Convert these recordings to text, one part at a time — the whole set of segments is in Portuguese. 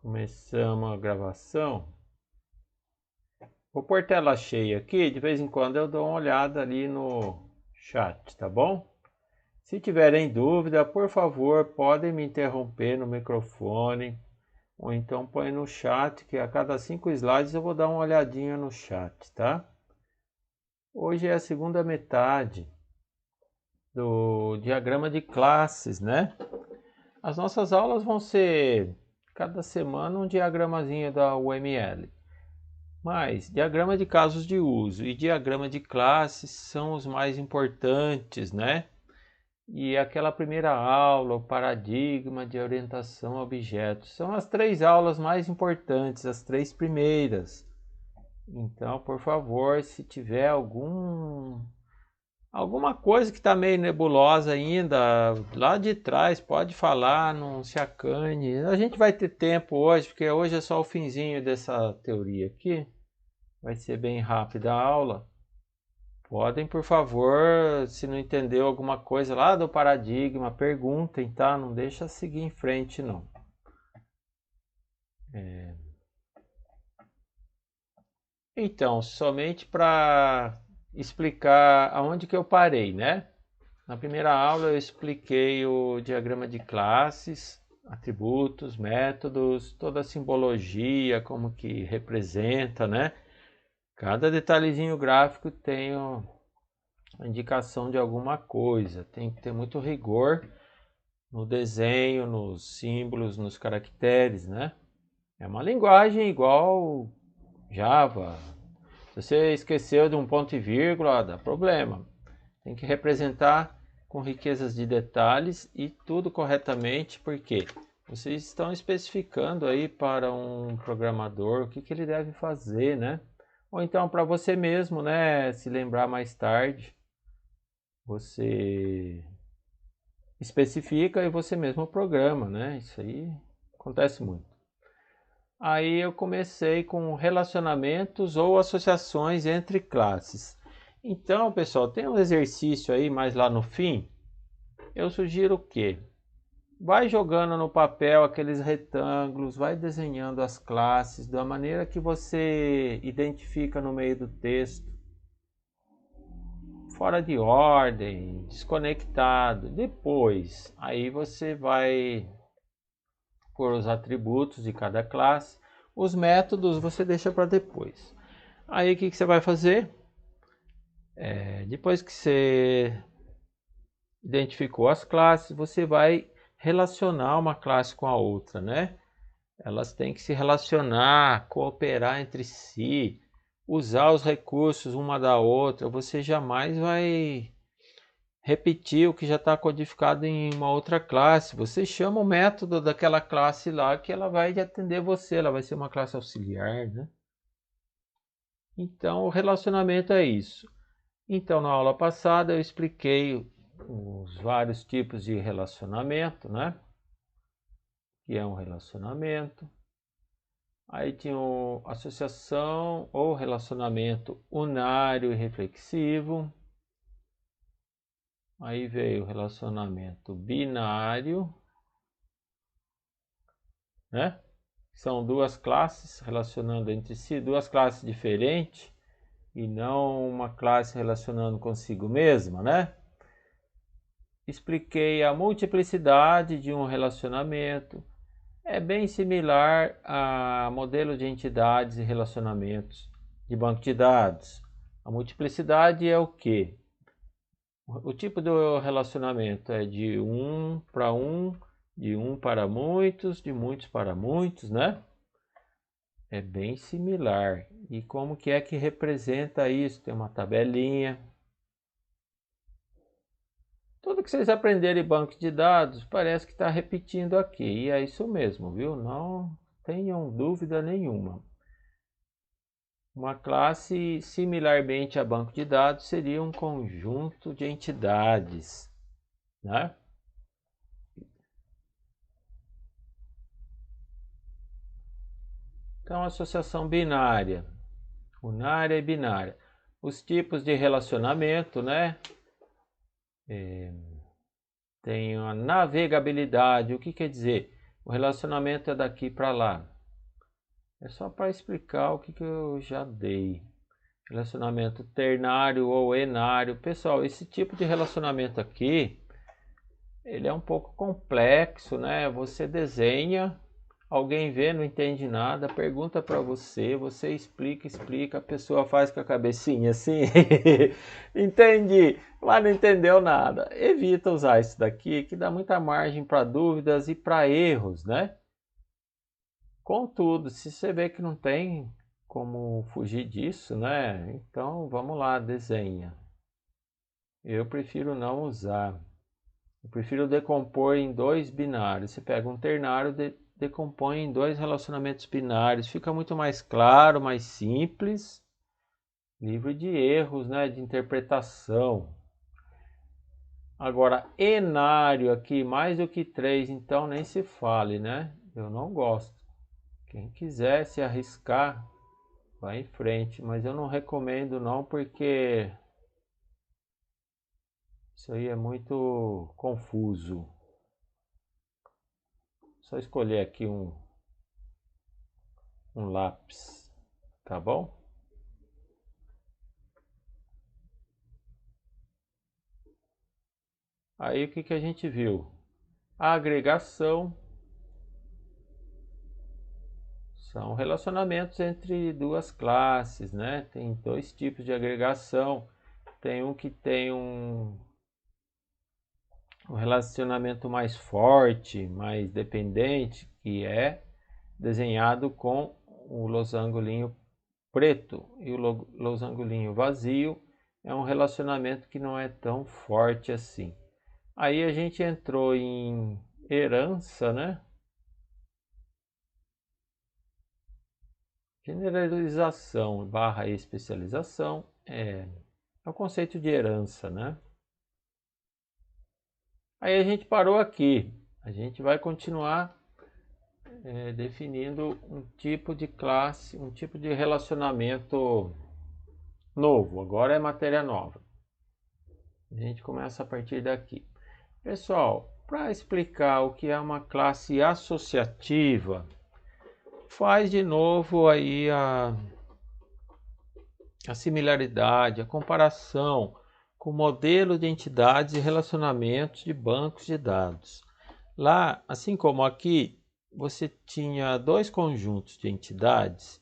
Começamos a gravação. Vou pôr tela cheia aqui, de vez em quando eu dou uma olhada ali no chat, tá bom? Se tiverem dúvida, por favor, podem me interromper no microfone, ou então põe no chat, que a cada 5 slides eu vou dar uma olhadinha no chat, tá? Hoje é a segunda metade do diagrama de classes, né? As nossas aulas vão ser cada semana um diagramazinho da UML. Mas diagrama de casos de uso e diagrama de classes são os mais importantes, né? E aquela primeira aula, o paradigma de orientação a objetos, são as 3 aulas mais importantes, as 3 primeiras. Então, por favor, se tiver alguma coisa que está meio nebulosa ainda, lá de trás, pode falar, não se acane. A gente vai ter tempo hoje, porque hoje é só o finzinho dessa teoria aqui. Vai ser bem rápida a aula. Podem, por favor, se não entendeu alguma coisa lá do paradigma, perguntem, tá? Não deixa seguir em frente, não. Então, somente para explicar aonde que eu parei, né? Na primeira aula eu expliquei o diagrama de classes, atributos, métodos, toda a simbologia, como que representa, né? Cada detalhezinho gráfico tem a indicação de alguma coisa. Tem que ter muito rigor no desenho, nos símbolos, nos caracteres, né? É uma linguagem igual Java. Se você esqueceu de um ponto e vírgula, dá problema. Tem que representar com riquezas de detalhes e tudo corretamente, porque vocês estão especificando aí para um programador o que ele deve fazer, né? Ou então para você mesmo, né? Se lembrar mais tarde, você especifica e você mesmo programa, né? Isso aí acontece muito. Aí eu comecei com relacionamentos ou associações entre classes. Então, pessoal, tem um exercício aí mais lá no fim. Eu sugiro o quê? Vai jogando no papel aqueles retângulos, vai desenhando as classes da maneira que você identifica no meio do texto. Fora de ordem, desconectado. Depois, aí você vai por os atributos de cada classe. Os métodos você deixa para depois. Aí o que você vai fazer? Depois que você identificou as classes, você vai relacionar uma classe com a outra, né? Elas têm que se relacionar, cooperar entre si, usar os recursos uma da outra. Você jamais vai repetir o que já está codificado em uma outra classe. Você chama o método daquela classe lá que ela vai atender você, ela vai ser uma classe auxiliar, né? Então, o relacionamento é isso. Então, na aula passada eu expliquei os vários tipos de relacionamento, né? Que é um relacionamento. Aí tinha associação ou relacionamento unário e reflexivo. Aí veio o relacionamento binário, né? São duas classes relacionando entre si, duas classes diferentes e não uma classe relacionando consigo mesma, né? Expliquei a multiplicidade de um relacionamento. É bem similar a modelo de entidades e relacionamentos de banco de dados. A multiplicidade é o quê? O tipo do relacionamento é de um para um, de um para muitos, de muitos para muitos, né? É bem similar. E como que é que representa isso? Tem uma tabelinha. Tudo que vocês aprenderem em banco de dados parece que está repetindo aqui. E é isso mesmo, viu? Não tenham dúvida nenhuma. Uma classe, similarmente a banco de dados, seria um conjunto de entidades, né? Então, associação binária, unária e binária. Os tipos de relacionamento, né? Tem a navegabilidade. O que quer dizer? O relacionamento é daqui para lá. É só para explicar o que eu já dei. Relacionamento ternário ou enário. Pessoal, esse tipo de relacionamento aqui, ele é um pouco complexo, né? Você desenha, alguém vê, não entende nada, pergunta para você, você explica, a pessoa faz com a cabecinha assim, entendi, mas não entendeu nada. Evita usar isso daqui, que dá muita margem para dúvidas e para erros, né? Contudo, se você vê que não tem como fugir disso, né? Então vamos lá, desenha. Eu prefiro não usar. Eu prefiro decompor em dois binários. Você pega um ternário, decompõe em dois relacionamentos binários. Fica muito mais claro, mais simples. Livre de erros, né? De interpretação. Agora, enário aqui, mais do que 3, então nem se fale, né? Eu não gosto. Quem quiser se arriscar, vai em frente, mas eu não recomendo não, porque isso aí é muito confuso. Só escolher aqui um lápis, tá bom? Aí o que a gente viu? A agregação são relacionamentos entre duas classes, né? Tem dois tipos de agregação. Tem um que tem um relacionamento mais forte, mais dependente, que é desenhado com o losangolinho preto, e o losangolinho vazio é um relacionamento que não é tão forte assim. Aí a gente entrou em herança, né? Generalização barra especialização é o conceito de herança, né? Aí a gente parou aqui. A gente vai continuar definindo um tipo de classe, um tipo de relacionamento novo. Agora é matéria nova. A gente começa a partir daqui. Pessoal, para explicar o que é uma classe associativa, faz de novo aí a similaridade, a comparação com o modelo de entidades e relacionamentos de bancos de dados. Lá, assim como aqui, você tinha dois conjuntos de entidades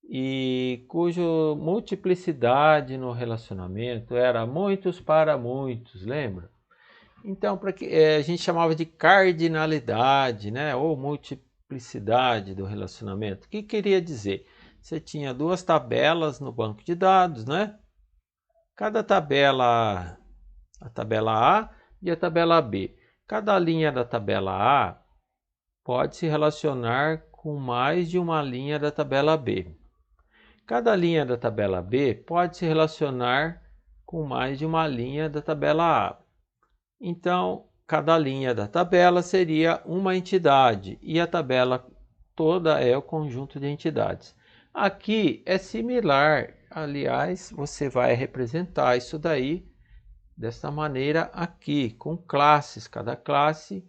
e cuja multiplicidade no relacionamento era muitos para muitos, lembra? Então, para que a gente chamava de cardinalidade, né, ou multiplicidade do relacionamento. O que queria dizer? Você tinha duas tabelas no banco de dados, né? Cada tabela, a tabela A e a tabela B. Cada linha da tabela A pode se relacionar com mais de uma linha da tabela B. Cada linha da tabela B pode se relacionar com mais de uma linha da tabela A. Então, cada linha da tabela seria uma entidade e a tabela toda é o conjunto de entidades. Aqui é similar, aliás, você vai representar isso daí dessa maneira aqui, com classes. Cada classe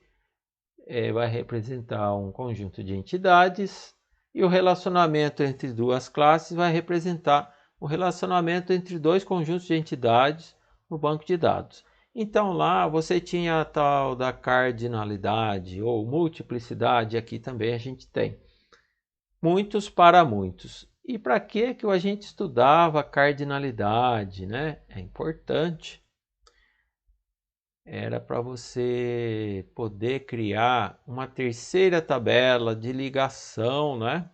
vai representar um conjunto de entidades e o relacionamento entre duas classes vai representar o relacionamento entre dois conjuntos de entidades no banco de dados. Então lá você tinha a tal da cardinalidade ou multiplicidade, aqui também a gente tem. Muitos para muitos. E para que a gente estudava a cardinalidade, né? É importante. Era para você poder criar uma terceira tabela de ligação, né?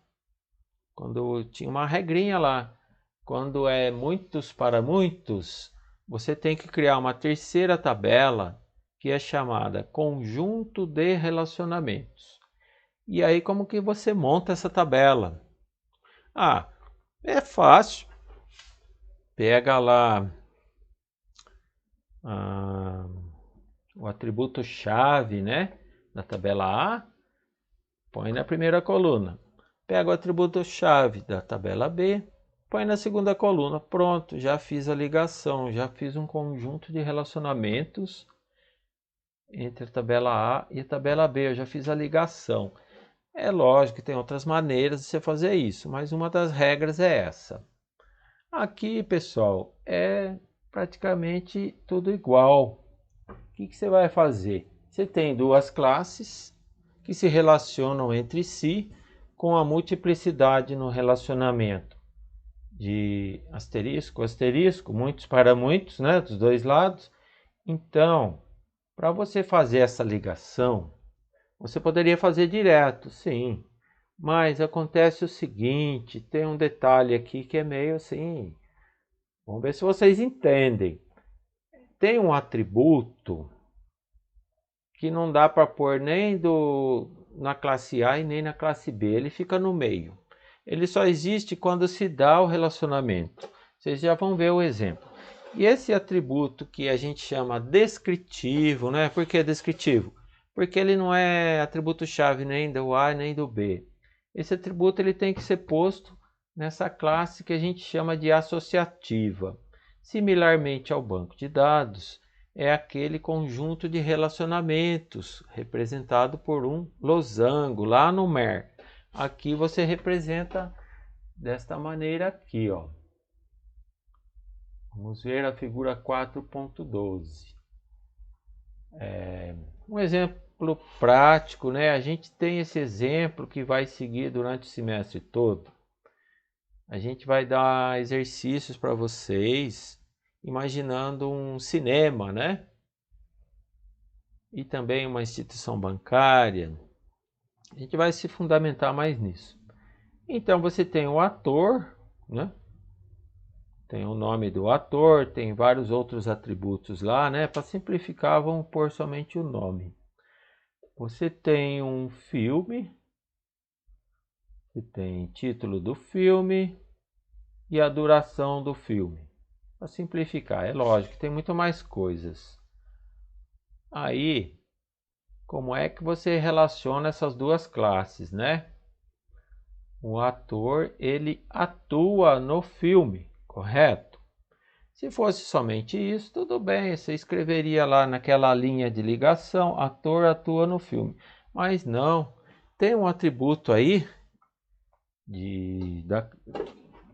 Quando tinha uma regrinha lá, quando é muitos para muitos, você tem que criar uma terceira tabela que é chamada conjunto de relacionamentos. E aí como que você monta essa tabela? Ah, é fácil. Pega lá o atributo chave, né, da tabela A, põe na primeira coluna. Pega o atributo chave da tabela B, põe na segunda coluna. Pronto, já fiz a ligação, já fiz um conjunto de relacionamentos entre a tabela A e a tabela B. Eu já fiz a ligação. É lógico que tem outras maneiras de você fazer isso, mas uma das regras é essa. Aqui, pessoal, é praticamente tudo igual. O que você vai fazer? Você tem duas classes que se relacionam entre si com a multiplicidade no relacionamento de asterisco, asterisco, muitos para muitos, né, dos dois lados. Então, para você fazer essa ligação, você poderia fazer direto, sim. Mas acontece o seguinte, tem um detalhe aqui que é meio assim. Vamos ver se vocês entendem. Tem um atributo que não dá para pôr nem na classe A e nem na classe B. Ele fica no meio. Ele só existe quando se dá o relacionamento. Vocês já vão ver o exemplo. E esse atributo que a gente chama descritivo, né? Por que descritivo? Porque ele não é atributo-chave nem do A nem do B. Esse atributo ele tem que ser posto nessa classe que a gente chama de associativa. Similarmente ao banco de dados, é aquele conjunto de relacionamentos representado por um losango lá no MER. Aqui você representa desta maneira aqui, ó. Vamos ver a figura 4.12. Um exemplo prático, né? A gente tem esse exemplo que vai seguir durante o semestre todo. A gente vai dar exercícios para vocês, imaginando um cinema, né? E também uma instituição bancária. A gente vai se fundamentar mais nisso. Então você tem o ator, né? Tem o nome do ator, tem vários outros atributos lá, né? Para simplificar, vamos pôr somente o nome. Você tem um filme, você tem título do filme e a duração do filme. Para simplificar, é lógico, tem muito mais coisas. Aí, como é que você relaciona essas duas classes, né? O ator, ele atua no filme, correto? Se fosse somente isso, tudo bem, você escreveria lá naquela linha de ligação, ator atua no filme. Mas não, tem um atributo aí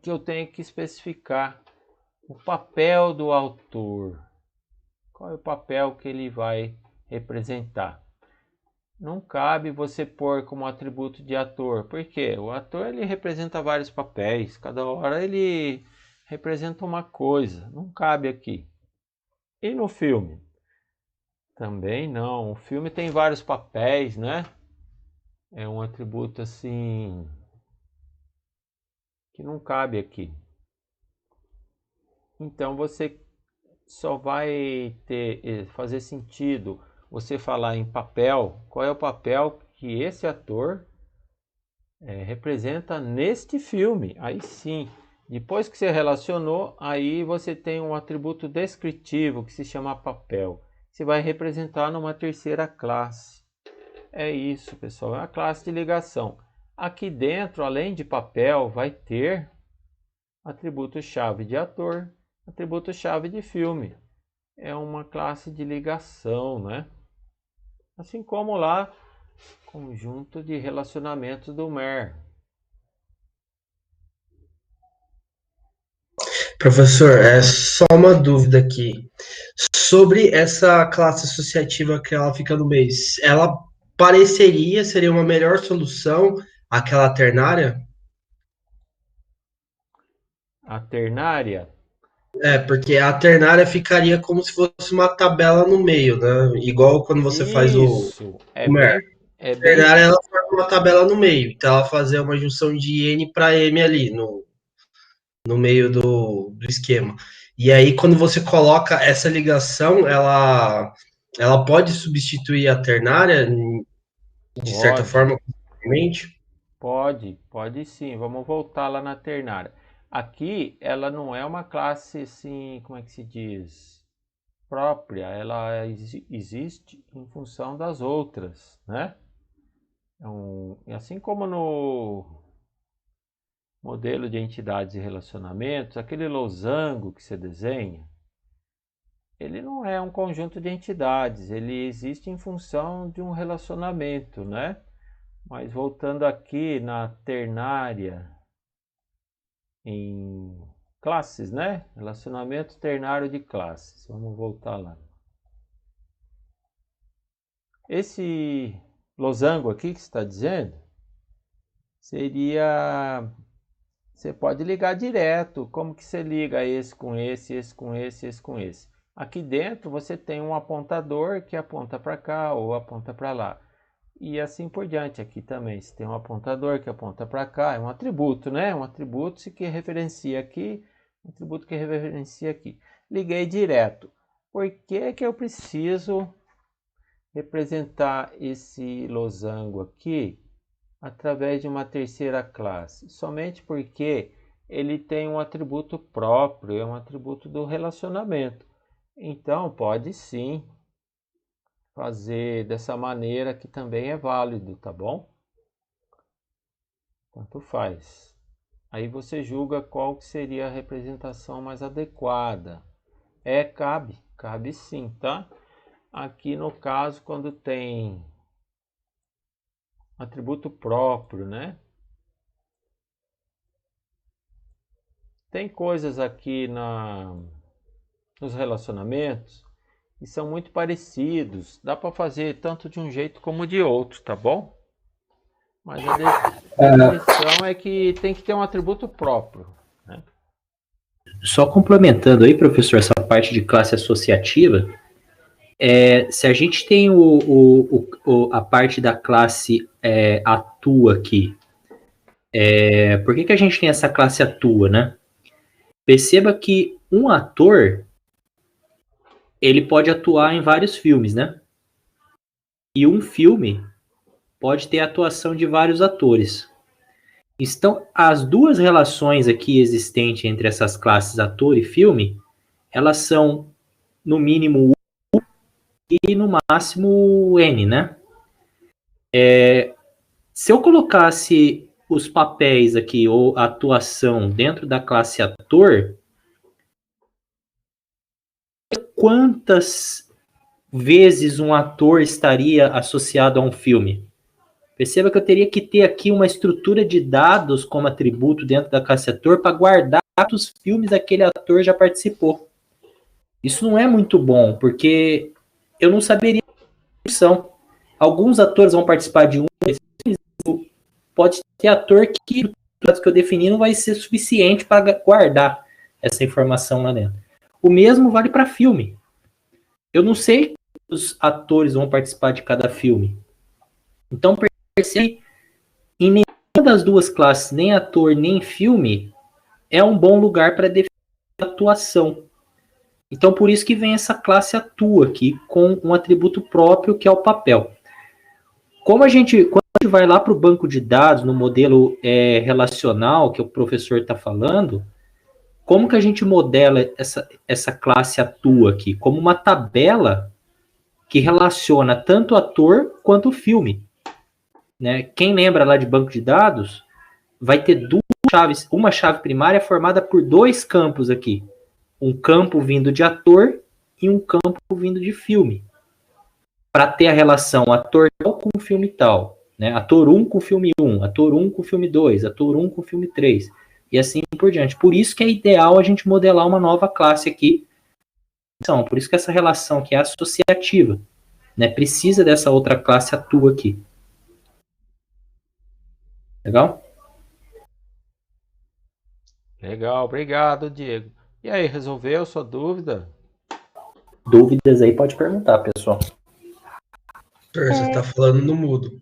que eu tenho que especificar. O papel do autor. Qual é o papel que ele vai representar? Não cabe você pôr como atributo de ator, porque o ator ele representa vários papéis, cada hora ele representa uma coisa, não cabe aqui. E no filme? Também não, o filme tem vários papéis, né? É um atributo assim que não cabe aqui. Então você só vai fazer sentido você falar em papel, qual é o papel que esse ator representa neste filme. Aí sim, depois que você relacionou, aí você tem um atributo descritivo que se chama papel. Você vai representar numa terceira classe. É isso, pessoal, é a classe de ligação. Aqui dentro, além de papel, vai ter atributo-chave de ator, atributo-chave de filme. É uma classe de ligação, né? Assim como lá, conjunto de relacionamentos do MER. Professor, é só uma dúvida aqui. Sobre essa classe associativa que ela fica no mês, ela seria uma melhor solução àquela ternária? A ternária, É, porque a ternária ficaria como se fosse uma tabela no meio, né? Igual quando você faz isso, o MER. é A bem, ternária, ela forma uma tabela no meio. Então, ela fazia uma junção de N para M ali, no meio do esquema. E aí, quando você coloca essa ligação, ela pode substituir a ternária, de certa pode, forma, completamente? pode sim. Vamos voltar lá na ternária. Aqui ela não é uma classe assim, como é que se diz? Própria, ela existe em função das outras, né? Assim como no modelo de entidades e relacionamentos, aquele losango que você desenha, ele não é um conjunto de entidades, ele existe em função de um relacionamento, né? Mas voltando aqui na ternária, em classes, né? Relacionamento ternário de classes. Vamos voltar lá. Esse losango aqui que está dizendo seria... Você pode ligar direto. Como que você liga esse com esse, esse com esse, esse com esse? Aqui dentro você tem um apontador que aponta para cá ou aponta para lá. E assim por diante. Aqui também você tem um apontador que aponta para cá. É um atributo, né? Um atributo que referencia aqui, um atributo que referencia aqui. Liguei direto. Por que que eu preciso representar esse losango aqui através de uma terceira classe? Somente porque ele tem um atributo próprio, é um atributo do relacionamento. Então, pode sim fazer dessa maneira que também é válido, tá bom? Tanto faz. Aí você julga qual que seria a representação mais adequada. Cabe sim, tá? Aqui no caso, quando tem atributo próprio, né? Tem coisas aqui nos relacionamentos que são muito parecidos. Dá para fazer tanto de um jeito como de outro, tá bom? Mas a definição é que tem que ter um atributo próprio, né? Só complementando aí, professor, essa parte de classe associativa, se a gente tem a parte da classe atua aqui, por que a gente tem essa classe atua, né? Perceba que um ator, ele pode atuar em vários filmes, né? E um filme pode ter a atuação de vários atores. Então, as duas relações aqui existentes entre essas classes ator e filme, elas são, no mínimo, U e no máximo N, né? Se eu colocasse os papéis aqui, ou a atuação dentro da classe ator, quantas vezes um ator estaria associado a um filme? Perceba que eu teria que ter aqui uma estrutura de dados como atributo dentro da classe ator para guardar quantos filmes aquele ator já participou. Isso não é muito bom, porque eu não saberia a são. Alguns atores vão participar de um filmes, pode ter ator que os dados que eu defini não vai ser suficiente para guardar essa informação lá dentro. O mesmo vale para filme. Eu não sei quantos atores vão participar de cada filme. Então, percebe, em nenhuma das duas classes, nem ator, nem filme, é um bom lugar para definir a atuação. Então, por isso que vem essa classe atua aqui, com um atributo próprio, que é o papel. Quando a gente vai lá para o banco de dados, no modelo relacional que o professor está falando, como que a gente modela essa classe atua aqui? Como uma tabela que relaciona tanto o ator quanto o filme. Né? Quem lembra lá de banco de dados, vai ter duas chaves, uma chave primária formada por dois campos aqui. Um campo vindo de ator e um campo vindo de filme. Para ter a relação ator tal com filme tal. Né? Ator 1 com filme 1, ator 1 com filme 2, ator 1 com filme 3. E assim por diante. Por isso que é ideal a gente modelar uma nova classe aqui. Então, por isso que essa relação aqui é associativa. Né? Precisa dessa outra classe atua aqui. Legal? Legal, obrigado, Diego. E aí, resolveu sua dúvida? Dúvidas aí pode perguntar, pessoal. Você tá falando no mudo.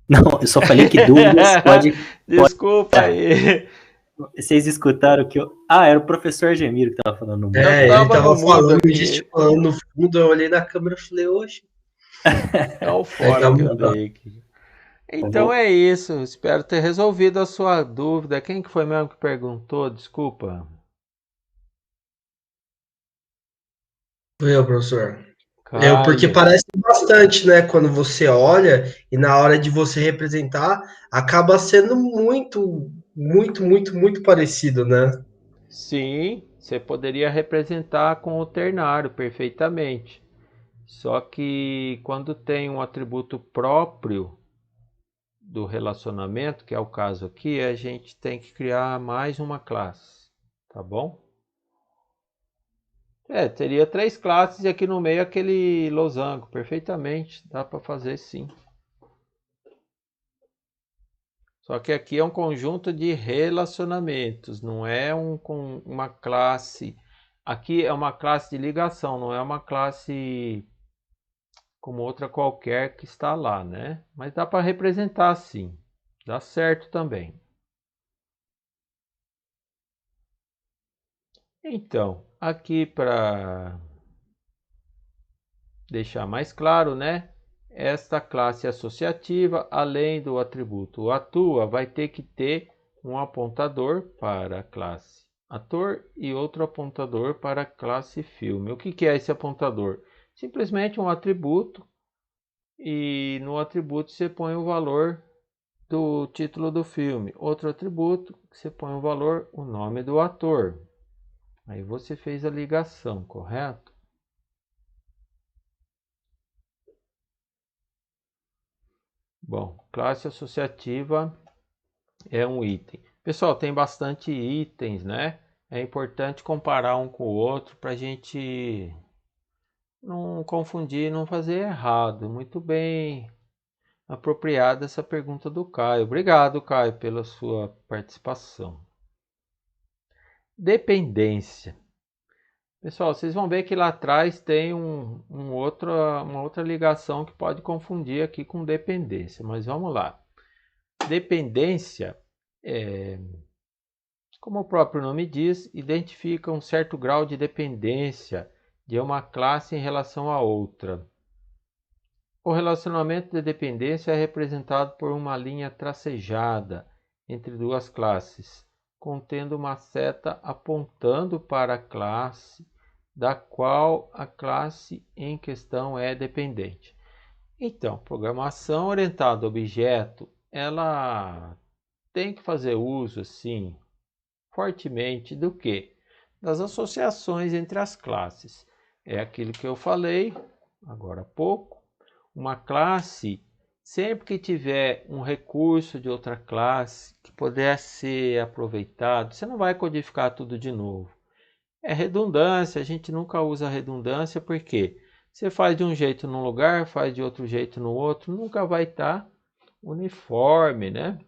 Não, eu só falei que dúvidas pode... Desculpa aí. Vocês escutaram que eu... Ah, era o professor Gemiro que tava falando no mudo. Ele tava falando, gesticulando no fundo, eu olhei na câmera e falei, oxe. É o fora que eu dei aqui. Então é isso, espero ter resolvido a sua dúvida. Quem que foi mesmo que perguntou? Desculpa. Foi eu, professor. Porque parece bastante, né? Quando você olha e na hora de você representar, acaba sendo muito, muito, muito, muito parecido, né? Sim, você poderia representar com o ternário perfeitamente. Só que quando tem um atributo próprio do relacionamento, que é o caso aqui, a gente tem que criar mais uma classe, tá bom? Teria 3 classes e aqui no meio aquele losango, perfeitamente, dá para fazer sim. Só que aqui é um conjunto de relacionamentos, não é uma classe. Aqui é uma classe de ligação, não é uma classe como outra qualquer que está lá, né? Mas dá para representar sim, dá certo também. Então, aqui para deixar mais claro, né? Esta classe associativa, além do atributo atua, vai ter que ter um apontador para a classe ator e outro apontador para a classe filme. O que é esse apontador? Simplesmente um atributo e no atributo você põe o valor do título do filme. Outro atributo, você põe o valor, o nome do ator. Aí você fez a ligação, correto? Bom, classe associativa é um item. Pessoal, tem bastante itens, né? É importante comparar um com o outro para a gente não confundir, não fazer errado. Muito bem apropriada essa pergunta do Caio. Obrigado, Caio, pela sua participação. Dependência. Pessoal, vocês vão ver que lá atrás tem uma outra ligação que pode confundir aqui com dependência, mas vamos lá. Dependência, como o próprio nome diz, identifica um certo grau de dependência de uma classe em relação à outra. O relacionamento de dependência é representado por uma linha tracejada entre duas classes, contendo uma seta apontando para a classe da qual a classe em questão é dependente. Então, programação orientada a objeto, ela tem que fazer uso, assim, fortemente do que? Das associações entre as classes. É aquilo que eu falei agora há pouco. Uma classe, sempre que tiver um recurso de outra classe que puder ser aproveitado, você não vai codificar tudo de novo. É redundância, a gente nunca usa redundância porque você faz de um jeito num lugar, faz de outro jeito no outro, nunca vai estar uniforme, né?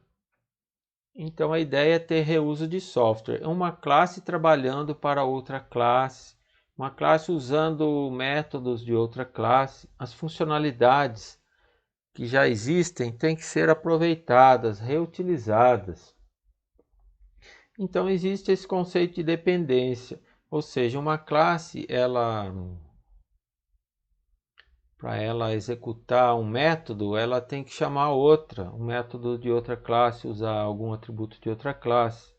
Então a ideia é ter reuso de software. É uma classe trabalhando para outra classe, uma classe usando métodos de outra classe. As funcionalidades que já existem têm que ser aproveitadas, reutilizadas. Então existe esse conceito de dependência, ou seja, uma classe, para ela executar um método, ela tem que chamar outra, um método de outra classe, usar algum atributo de outra classe.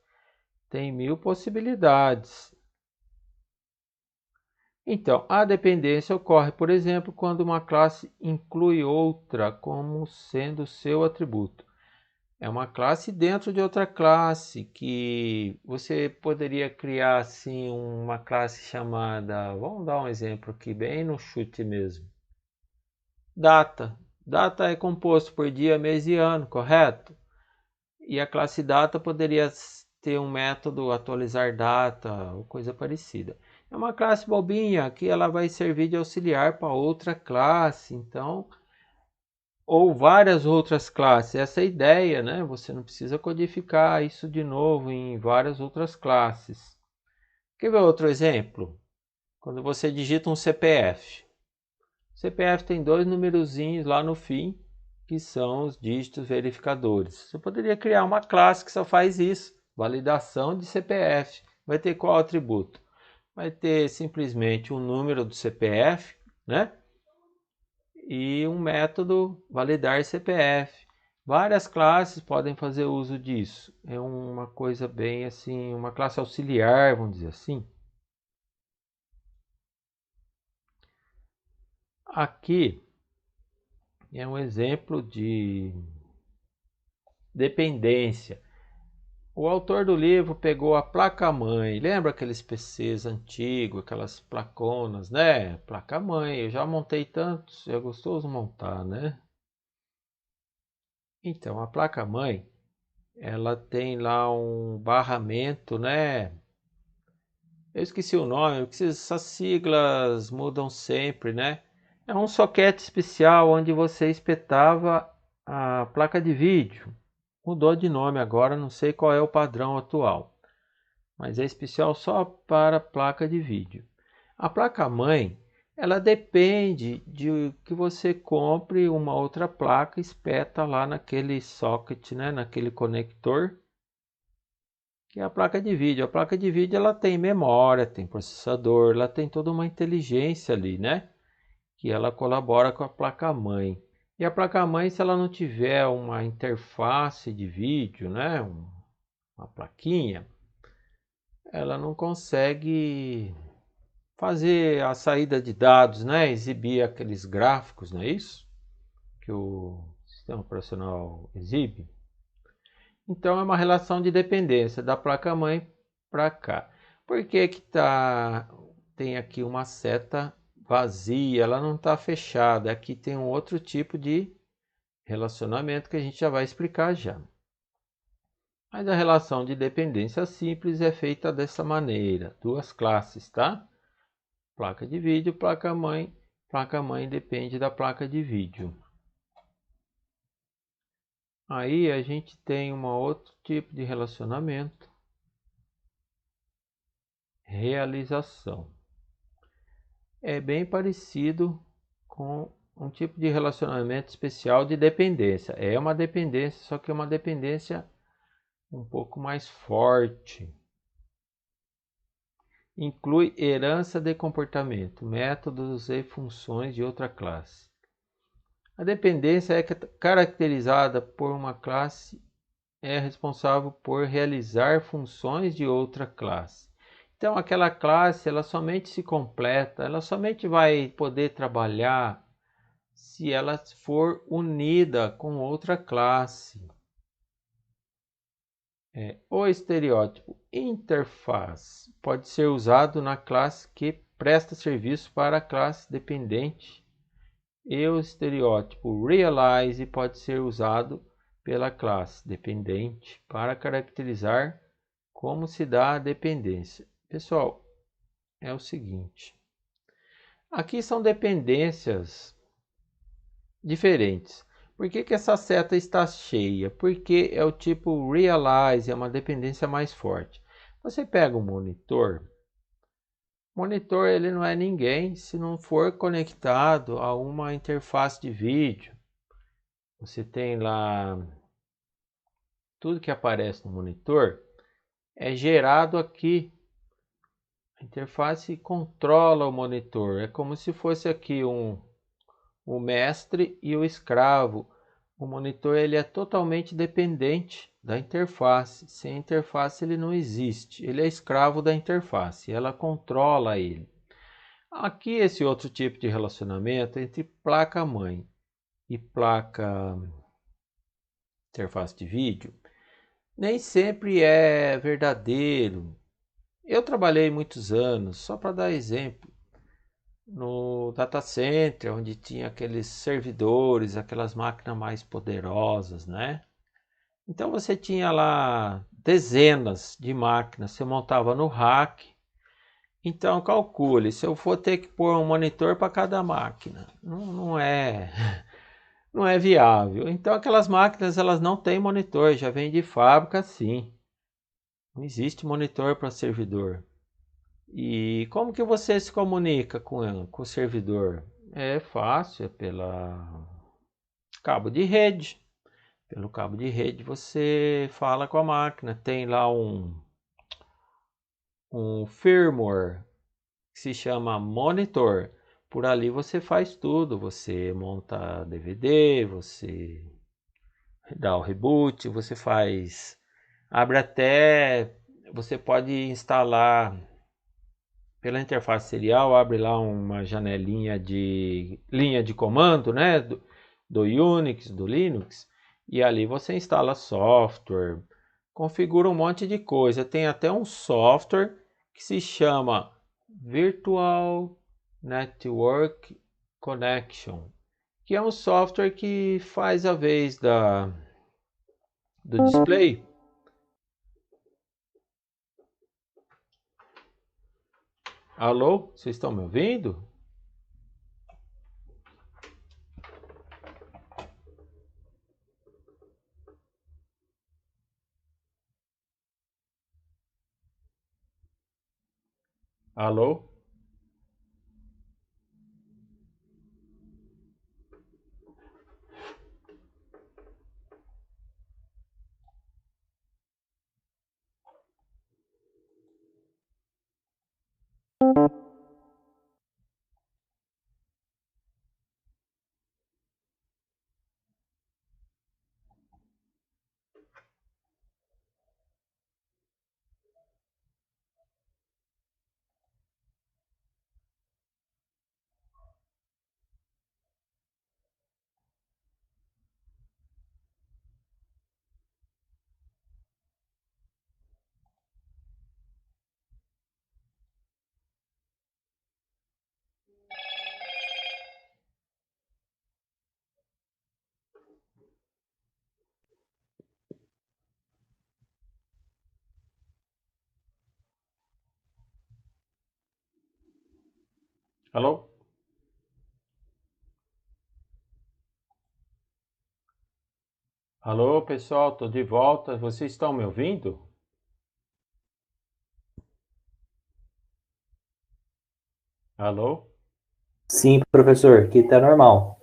Tem 1000 possibilidades. Então, a dependência ocorre, por exemplo, quando uma classe inclui outra como sendo seu atributo. É uma classe dentro de outra classe que você poderia criar assim uma classe chamada, vamos dar um exemplo aqui bem no chute mesmo. Data. Data é composto por dia, mês e ano, correto? E a classe data poderia ter um método atualizar data ou coisa parecida. É uma classe bobinha que ela vai servir de auxiliar para outra classe, então, ou várias outras classes. Essa é a ideia, né? Você não precisa codificar isso de novo em várias outras classes. Quer ver outro exemplo? Quando você digita um CPF. O CPF tem 2 numerozinhos lá no fim, que são os dígitos verificadores. Você poderia criar uma classe que só faz isso, validação de CPF. Vai ter qual atributo? Vai ter simplesmente um número do CPF, né? E um método validar CPF. Várias classes podem fazer uso disso. É uma coisa bem assim, uma classe auxiliar, vamos dizer assim. Aqui é um exemplo de dependência. o autor do livro pegou a placa-mãe. Lembra aqueles PCs antigos, aquelas placonas, né? Placa-mãe, eu já montei tantos, é gostoso montar, né? Então, a placa-mãe, ela tem lá um barramento, né? Eu esqueci o nome, porque essas siglas mudam sempre, né? É um soquete especial onde você espetava a placa de vídeo. Mudou de nome agora, não sei qual é o padrão atual, mas é especial só para placa de vídeo. A placa-mãe, ela depende de que você compre uma outra placa, espeta lá naquele socket, né, naquele conector, que é a placa de vídeo. A placa de vídeo ela tem memória, tem processador, ela tem toda uma inteligência ali, né, que ela colabora com a placa-mãe. E a placa-mãe, se ela não tiver uma interface de vídeo, né, uma plaquinha, ela não consegue fazer a saída de dados, né? Exibir aqueles gráficos, não é isso? Que o sistema operacional exibe. Então é uma relação de dependência da placa-mãe para cá. Por que que tem aqui uma seta vazia? Ela não está fechada. Aqui tem um outro tipo de relacionamento que a gente já vai explicar já. Mas a relação de dependência simples é feita dessa maneira, duas classes, tá? Placa de vídeo, placa-mãe. Placa-mãe depende da placa de vídeo. Aí a gente tem um outro tipo de relacionamento. Realização. É bem parecido com um tipo de relacionamento especial de dependência. É uma dependência, só que é uma dependência um pouco mais forte. Inclui herança de comportamento, métodos e funções de outra classe. A dependência é caracterizada por uma classe é responsável por realizar funções de outra classe. Então aquela classe ela somente se completa, ela somente vai poder trabalhar se ela for unida com outra classe. O estereótipo interface pode ser usado na classe que presta serviço para a classe dependente. E o estereótipo realize pode ser usado pela classe dependente para caracterizar como se dá a dependência. Pessoal, é o seguinte. Aqui são dependências diferentes. Por que que essa seta está cheia? Porque é o tipo realize, é uma dependência mais forte. Você pega um monitor. O monitor ele não é ninguém se não for conectado a uma interface de vídeo. Você tem lá tudo que aparece no monitor é gerado aqui. A interface controla o monitor. É como se fosse aqui o mestre e o escravo. O monitor ele é totalmente dependente da interface. Sem a interface ele não existe. Ele é escravo da interface. Ela controla ele. Aqui esse outro tipo de relacionamento entre placa-mãe e placa interface de vídeo nem sempre é verdadeiro. Eu trabalhei muitos anos, só para dar exemplo, no data center, onde tinha aqueles servidores, aquelas máquinas mais poderosas, né? Então você tinha lá dezenas de máquinas, você montava no rack. Então calcule, se eu for ter que pôr um monitor para cada máquina, não é viável. Então aquelas máquinas elas não têm monitor, já vem de fábrica assim. Não existe monitor para servidor. E como que você se comunica com o servidor? É fácil, é pela cabo de rede. Pelo cabo de rede você fala com a máquina. Tem lá um firmware que se chama monitor. Por ali você faz tudo. Você monta DVD, você dá o reboot, você faz... Abre até... Você pode instalar... Pela interface serial, abre lá uma janelinha de linha de comando, né? Do Unix, do Linux. E ali você instala software, configura um monte de coisa. Tem até um software que se chama Virtual Network Connection, que é um software que faz a vez do display. Alô, vocês estão me ouvindo? Alô? Alô? Alô, pessoal, tô de volta. Vocês estão me ouvindo? Alô? Sim, professor, aqui tá normal.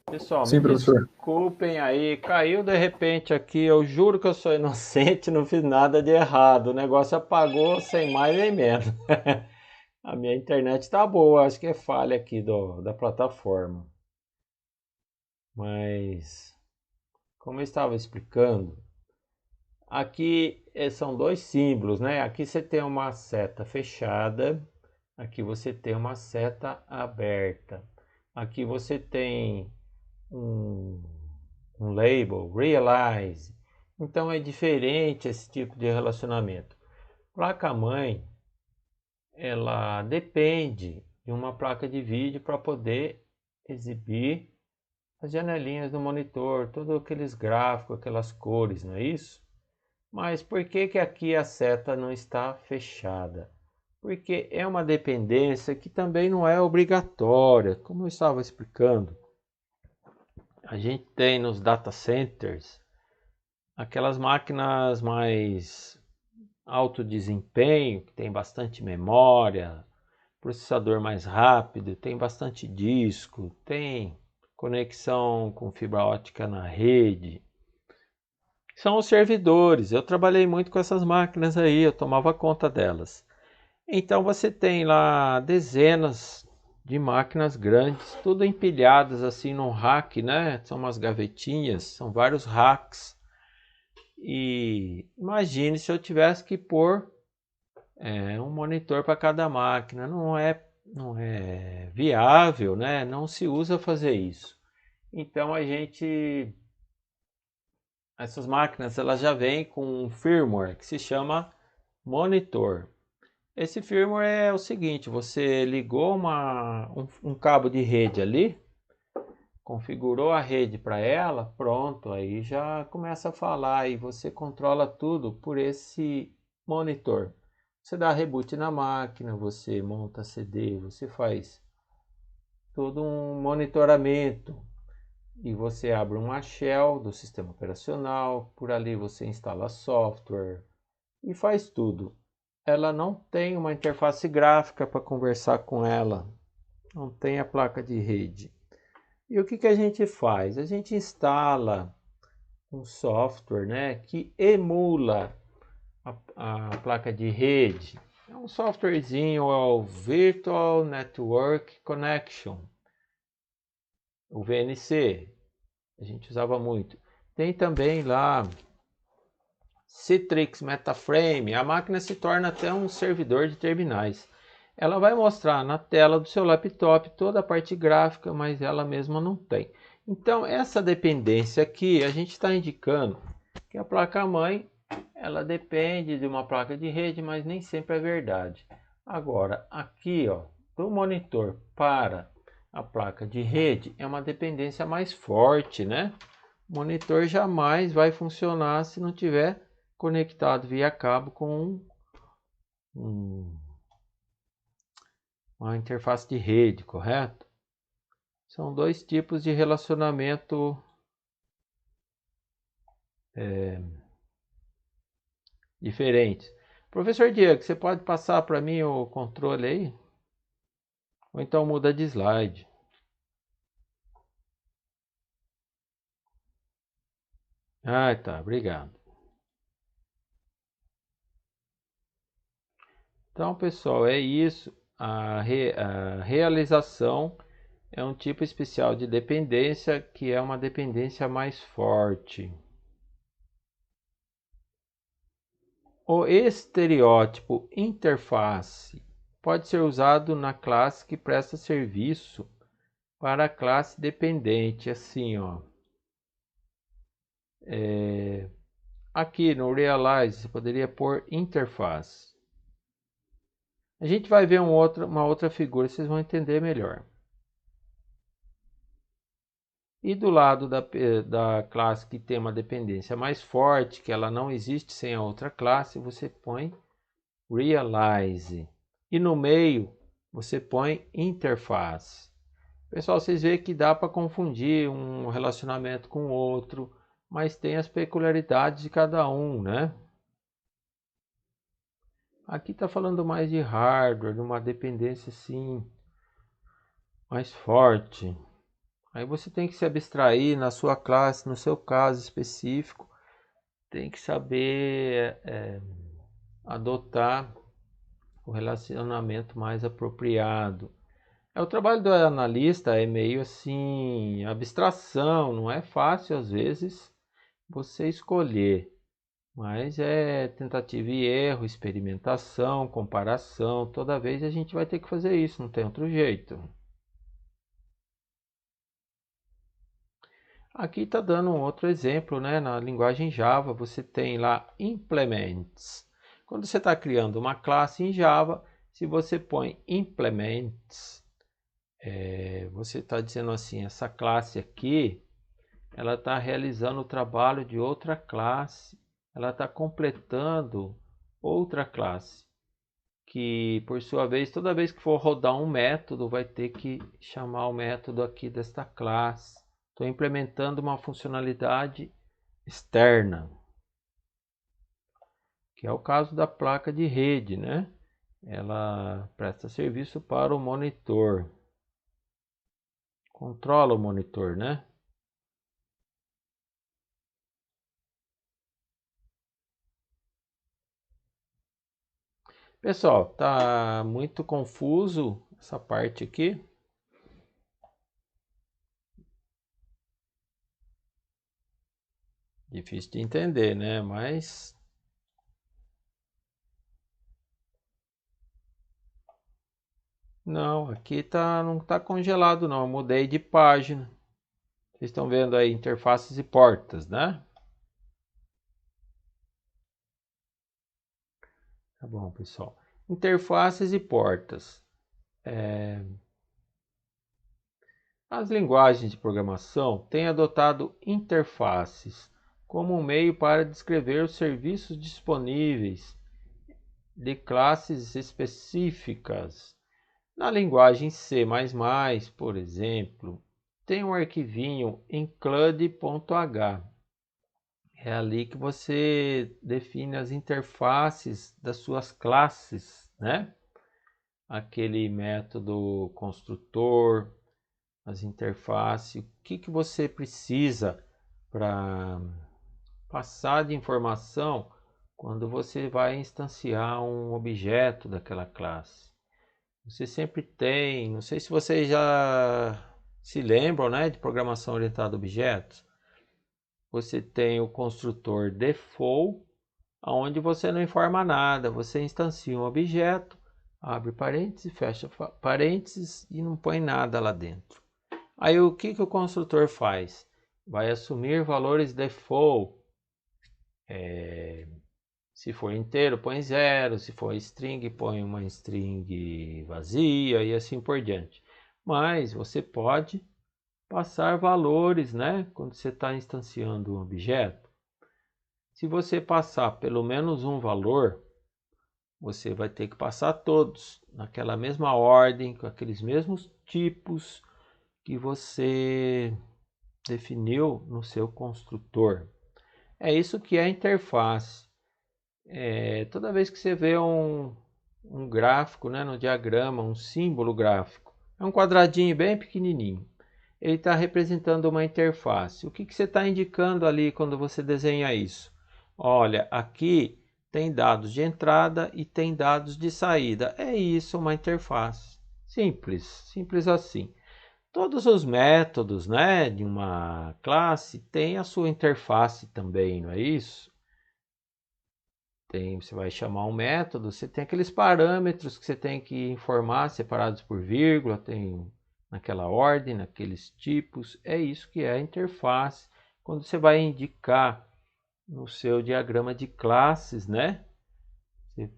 Pessoal, me Sim, professor. desculpem aí, caiu de repente aqui. Eu juro que eu sou inocente, não fiz nada de errado. O negócio apagou sem mais nem menos. A minha internet tá boa, acho que é falha aqui da plataforma. Mas, como eu estava explicando, aqui são dois símbolos, né? Aqui você tem uma seta fechada, aqui você tem uma seta aberta. Aqui você tem um label, realize. Então é diferente esse tipo de relacionamento. Placa-mãe, ela depende de uma placa de vídeo para poder exibir as janelinhas do monitor, todos aqueles gráficos, aquelas cores, não é isso? Mas por que que aqui a seta não está fechada? Porque é uma dependência que também não é obrigatória, como eu estava explicando. A gente tem nos data centers aquelas máquinas mais alto desempenho, que tem bastante memória, processador mais rápido, tem bastante disco, tem conexão com fibra ótica na rede. São os servidores. Eu trabalhei muito com essas máquinas aí, eu tomava conta delas. Então você tem lá dezenas de máquinas grandes, tudo empilhadas assim num rack, né? São umas gavetinhas, são vários racks. E imagine se eu tivesse que pôr um monitor para cada máquina. Não é viável, né? Não se usa fazer isso. Então essas máquinas elas já vêm com um firmware que se chama monitor. Esse firmware é o seguinte: você ligou um cabo de rede ali, configurou a rede para ela, pronto, aí já começa a falar e você controla tudo por esse monitor. Você dá reboot na máquina, você monta CD, você faz todo um monitoramento e você abre uma shell do sistema operacional, por ali você instala software e faz tudo. Ela não tem uma interface gráfica para conversar com ela, não tem a placa de rede. E o que a gente faz? A gente instala um software, né, que emula a placa de rede. É um softwarezinho, é o Virtual Network Connection, o VNC. A gente usava muito. Tem também lá Citrix Metaframe. A máquina se torna até um servidor de terminais. Ela vai mostrar na tela do seu laptop toda a parte gráfica, mas ela mesma não tem. Então essa dependência aqui a gente está indicando que a placa-mãe ela depende de uma placa de rede, mas nem sempre é verdade. Agora, aqui, ó, do monitor para a placa de rede é uma dependência mais forte, né? O monitor jamais vai funcionar se não tiver conectado via cabo com uma interface de rede, correto? São dois tipos de relacionamento diferentes. Professor Diego, você pode passar para mim o controle aí? Ou então muda de slide. Ah, tá, obrigado. Então, pessoal, é isso. A realização é um tipo especial de dependência que é uma dependência mais forte. O estereótipo interface pode ser usado na classe que presta serviço para a classe dependente, assim, ó. Aqui no Realize, você poderia pôr interface. A gente vai ver uma outra figura, vocês vão entender melhor. E do lado da classe que tem uma dependência mais forte, que ela não existe sem a outra classe, você põe Realize. E no meio, você põe interface. Pessoal, vocês veem que dá para confundir um relacionamento com o outro, mas tem as peculiaridades de cada um, né? Aqui está falando mais de hardware, de uma dependência assim, mais forte. Aí você tem que se abstrair na sua classe, no seu caso específico, tem que saber adotar o relacionamento mais apropriado. O trabalho do analista é meio assim, abstração, não é fácil às vezes você escolher, mas é tentativa e erro, experimentação, comparação, toda vez a gente vai ter que fazer isso, não tem outro jeito. Aqui está dando um outro exemplo, né? Na linguagem Java, você tem lá implements. Quando você está criando uma classe em Java, se você põe implements, você está dizendo assim, essa classe aqui, ela está realizando o trabalho de outra classe, ela está completando outra classe, que por sua vez, toda vez que for rodar um método, vai ter que chamar o método aqui desta classe. Estou implementando uma funcionalidade externa, que é o caso da placa de rede, né? Ela presta serviço para o monitor, controla o monitor, né? Pessoal, tá muito confuso essa parte aqui? Difícil de entender, né? Mas não, aqui não tá congelado não, eu mudei de página. Vocês estão vendo aí interfaces e portas, né? Tá bom, pessoal. Interfaces e portas. As linguagens de programação têm adotado interfaces como um meio para descrever os serviços disponíveis de classes específicas. Na linguagem C++, por exemplo, tem um arquivinho include.h. É ali que você define as interfaces das suas classes, né? Aquele método construtor, as interfaces, o que você precisa para passar de informação quando você vai instanciar um objeto daquela classe. Você sempre tem, não sei se vocês já se lembram, né, de programação orientada a objetos. Você tem o construtor default, onde você não informa nada, você instancia um objeto, abre parênteses, fecha parênteses e não põe nada lá dentro. Aí o que o construtor faz? Vai assumir valores default Se for inteiro, põe 0. Se for string, põe uma string vazia e assim por diante. Mas você pode passar valores, né? Quando você está instanciando um objeto. Se você passar pelo menos um valor, você vai ter que passar todos naquela mesma ordem, com aqueles mesmos tipos que você definiu no seu construtor. É isso que é a interface. Toda vez que você vê um gráfico, né, no diagrama, um símbolo gráfico, é um quadradinho bem pequenininho. Ele está representando uma interface. O que você está indicando ali quando você desenha isso? Olha, aqui tem dados de entrada e tem dados de saída. É isso, uma interface. Simples, simples assim. Todos os métodos, né, de uma classe têm a sua interface também, não é isso? Você vai chamar um método, você tem aqueles parâmetros que você tem que informar, separados por vírgula, tem naquela ordem, naqueles tipos. É isso que é a interface. Quando você vai indicar no seu diagrama de classes, né? Você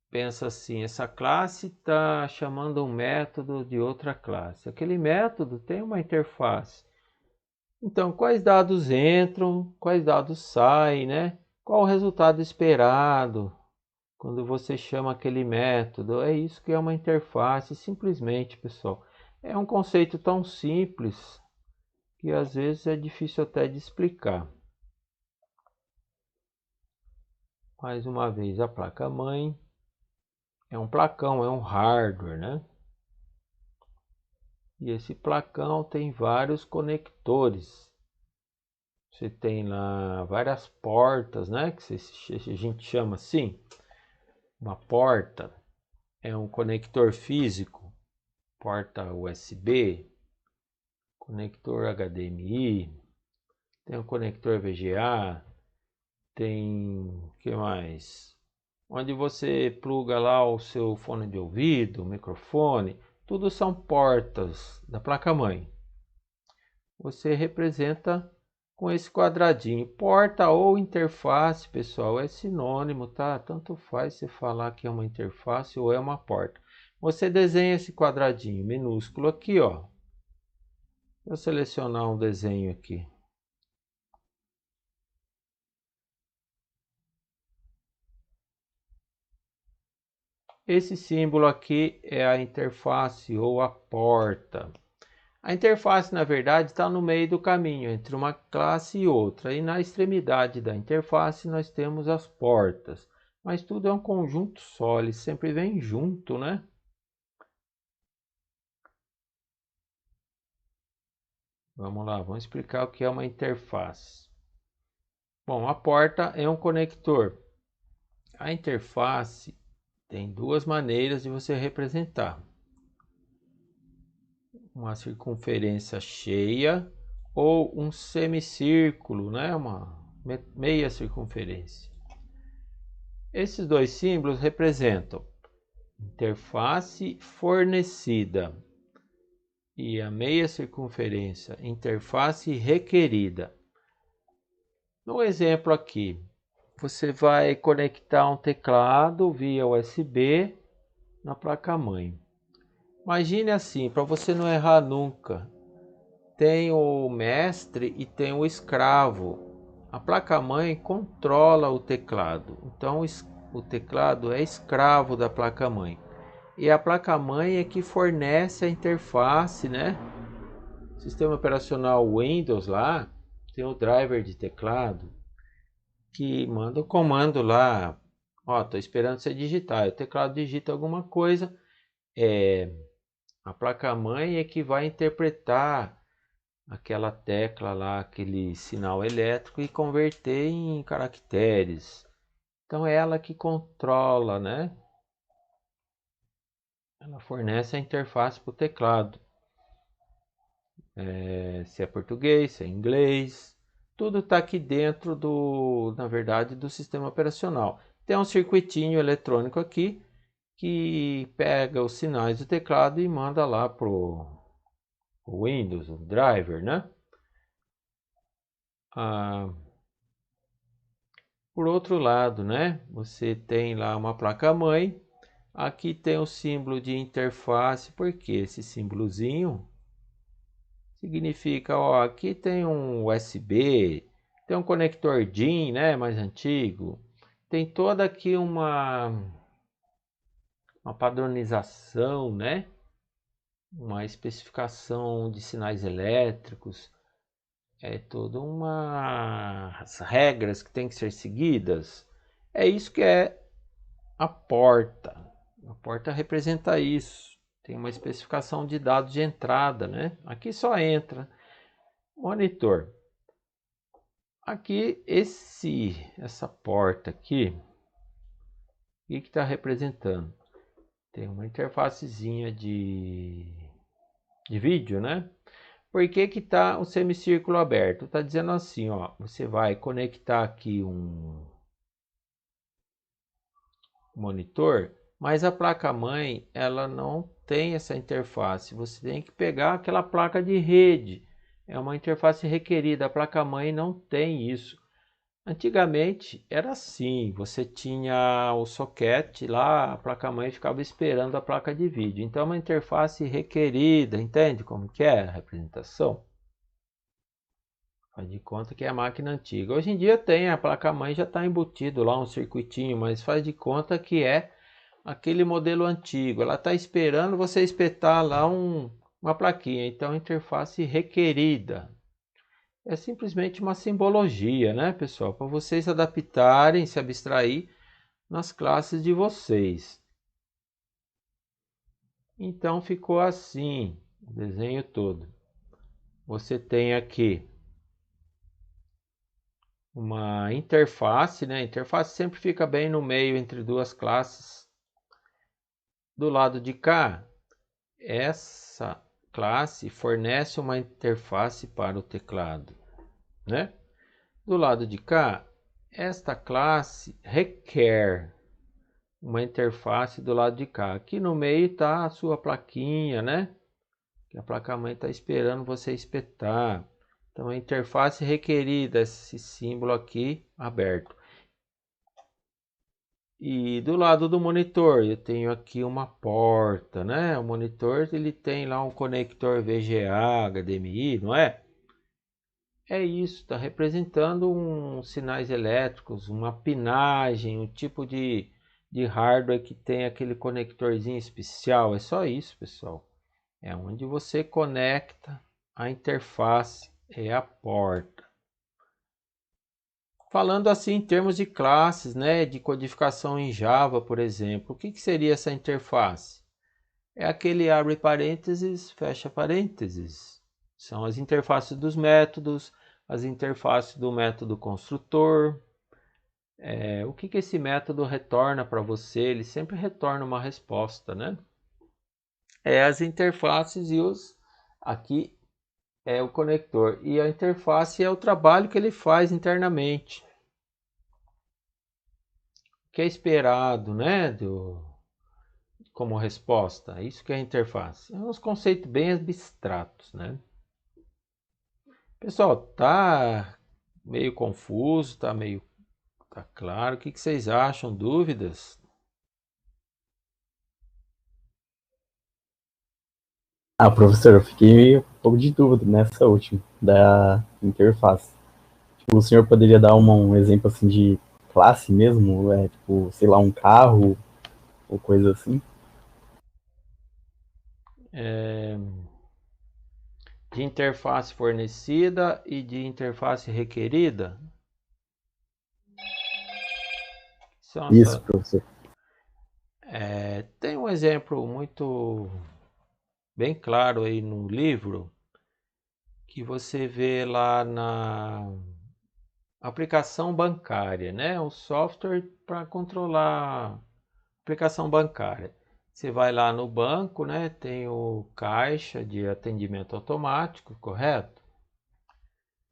pensa assim, essa classe está chamando um método de outra classe. Aquele método tem uma interface. Então, quais dados entram, quais dados saem, né? Qual o resultado esperado quando você chama aquele método? É isso que é uma interface, simplesmente, pessoal. É um conceito tão simples que às vezes é difícil até de explicar. Mais uma vez, a placa-mãe é um placão, é um hardware, né? E esse placão tem vários conectores. Você tem lá várias portas, né? Que a gente chama assim. Uma porta é um conector físico, porta USB, conector HDMI, tem um conector VGA, tem o que mais? Onde você pluga lá o seu fone de ouvido, microfone, tudo são portas da placa-mãe. Você representa com esse quadradinho. Porta ou interface, pessoal, é sinônimo, tá? Tanto faz você falar que é uma interface ou é uma porta. Você desenha esse quadradinho minúsculo aqui, ó. Vou selecionar um desenho aqui. Esse símbolo aqui é a interface ou a porta. A interface, na verdade, está no meio do caminho entre uma classe e outra. E na extremidade da interface nós temos as portas. Mas tudo é um conjunto só, ele sempre vem junto, né? Vamos lá, vamos explicar o que é uma interface. Bom, a porta é um conector. A interface tem duas maneiras de você representar. Uma circunferência cheia ou um semicírculo, né? Uma meia circunferência. Esses dois símbolos representam interface fornecida e a meia circunferência, interface requerida. No exemplo aqui, você vai conectar um teclado via USB na placa-mãe. Imagine assim, para você não errar nunca, tem o mestre e tem o escravo. A placa-mãe controla o teclado, então o teclado é escravo da placa-mãe. E a placa-mãe é que fornece a interface, né? Sistema operacional Windows lá, tem o driver de teclado, que manda o comando lá. Ó, tô esperando você digitar. O teclado digita alguma coisa. A placa-mãe é que vai interpretar aquela tecla lá, aquele sinal elétrico e converter em caracteres. Então é ela que controla, né? Ela fornece a interface para o teclado. Se é português, se é inglês, tudo está aqui dentro na verdade, do sistema operacional. Tem um circuitinho eletrônico aqui que pega os sinais do teclado e manda lá para o Windows, o driver, né? Por outro lado, né, você tem lá uma placa-mãe. Aqui tem o símbolo de interface, porque esse símbolozinho significa, ó, aqui tem um USB, tem um conector DIN, né, mais antigo. Tem toda aqui uma padronização, né, uma especificação de sinais elétricos. É toda as regras que tem que ser seguidas. É isso que é a porta. A porta representa isso. Tem uma especificação de dados de entrada, né? Aqui só entra monitor. Aqui essa porta aqui, o que está representando? Tem uma interfacezinha de vídeo, né? Por que que tá o semicírculo aberto? Está dizendo assim, ó, você vai conectar aqui um monitor, mas a placa-mãe ela não tem essa interface. Você tem que pegar aquela placa de rede. É uma interface requerida. A placa-mãe não tem isso. Antigamente era assim, você tinha o soquete lá, a placa-mãe ficava esperando a placa de vídeo. Então é uma interface requerida, entende como que é a representação? Faz de conta que é a máquina antiga. Hoje em dia tem, a placa-mãe já está embutido lá um circuitinho, mas faz de conta que é aquele modelo antigo. Ela está esperando você espetar lá uma plaquinha. Então, interface requerida. É simplesmente uma simbologia, né, pessoal? Para vocês adaptarem, se abstrair nas classes de vocês. Então, ficou assim o desenho todo. Você tem aqui uma interface, né? A interface sempre fica bem no meio entre duas classes. Do lado de cá, essa classe fornece uma interface para o teclado, né? Do lado de cá, esta classe requer uma interface do lado de cá. Aqui no meio está a sua plaquinha, né? Que a placa-mãe está esperando você espetar. Então, a interface requerida, esse símbolo aqui aberto. E do lado do monitor, eu tenho aqui uma porta, né? O monitor ele tem lá um conector VGA, HDMI, não é? É isso, está representando sinais elétricos, uma pinagem, um tipo de hardware que tem aquele conectorzinho especial. É só isso, pessoal. É onde você conecta a interface, é a porta. Falando assim em termos de classes, né, de codificação em Java, por exemplo, o que seria essa interface? É aquele abre parênteses, fecha parênteses. São as interfaces dos métodos, as interfaces do método construtor. O que esse método retorna para você? Ele sempre retorna uma resposta, né? É as interfaces e aqui é o conector. E a interface é o trabalho que ele faz internamente. Que é esperado, né, como resposta. Isso que é a interface. É uns conceitos bem abstratos, né? Pessoal, tá meio confuso, tá claro? O que vocês acham? Dúvidas? Ah, professor, eu fiquei um pouco de dúvida nessa última, da interface. Tipo, o senhor poderia dar um exemplo assim de classe mesmo? Tipo, sei lá, um carro ou coisa assim? De interface fornecida e de interface requerida? São Isso, professor. Tem um exemplo muito bem claro aí no livro que você vê lá na aplicação bancária, né? Um software para controlar a aplicação bancária. Você vai lá no banco, né? Tem o caixa de atendimento automático, correto?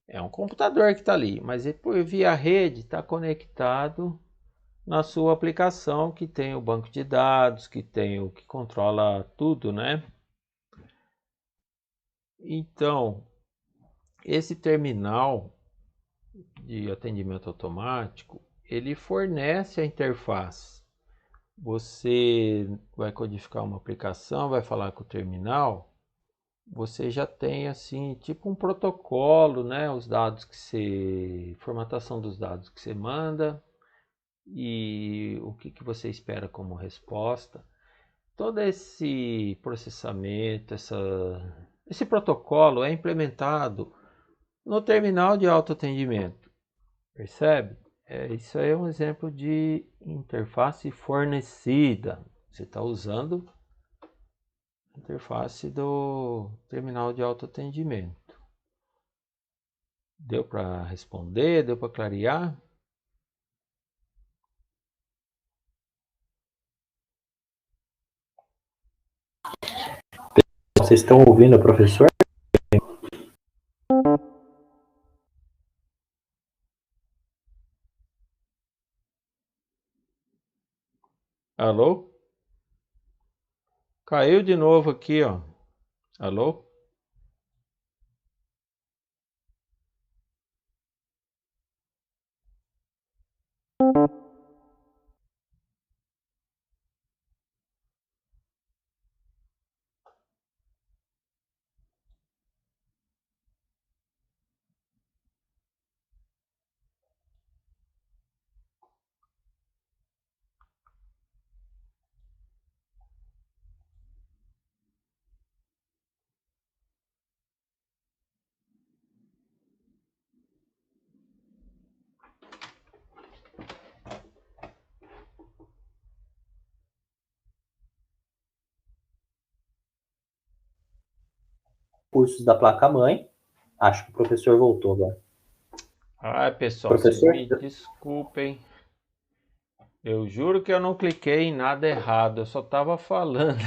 É um computador que está ali, mas por via rede está conectado na sua aplicação que tem o banco de dados, que tem o que controla tudo, né? Então, esse terminal de atendimento automático, ele fornece a interface. Você vai codificar uma aplicação, vai falar com o terminal, você já tem assim, tipo um protocolo, né? Os dados que você, formatação dos dados que você manda e o que você espera como resposta. Todo esse processamento, esse protocolo é implementado no terminal de autoatendimento, percebe? Isso aí é um exemplo de interface fornecida. Você está usando a interface do terminal de autoatendimento. Deu para responder? Deu para clarear? Vocês estão ouvindo o professor? Alô? Caiu de novo aqui, ó. Alô? Cursos da placa-mãe. Acho que o professor voltou agora. Pessoal, vocês Professor? me desculpem. Eu juro que eu não cliquei em nada errado, eu só estava falando.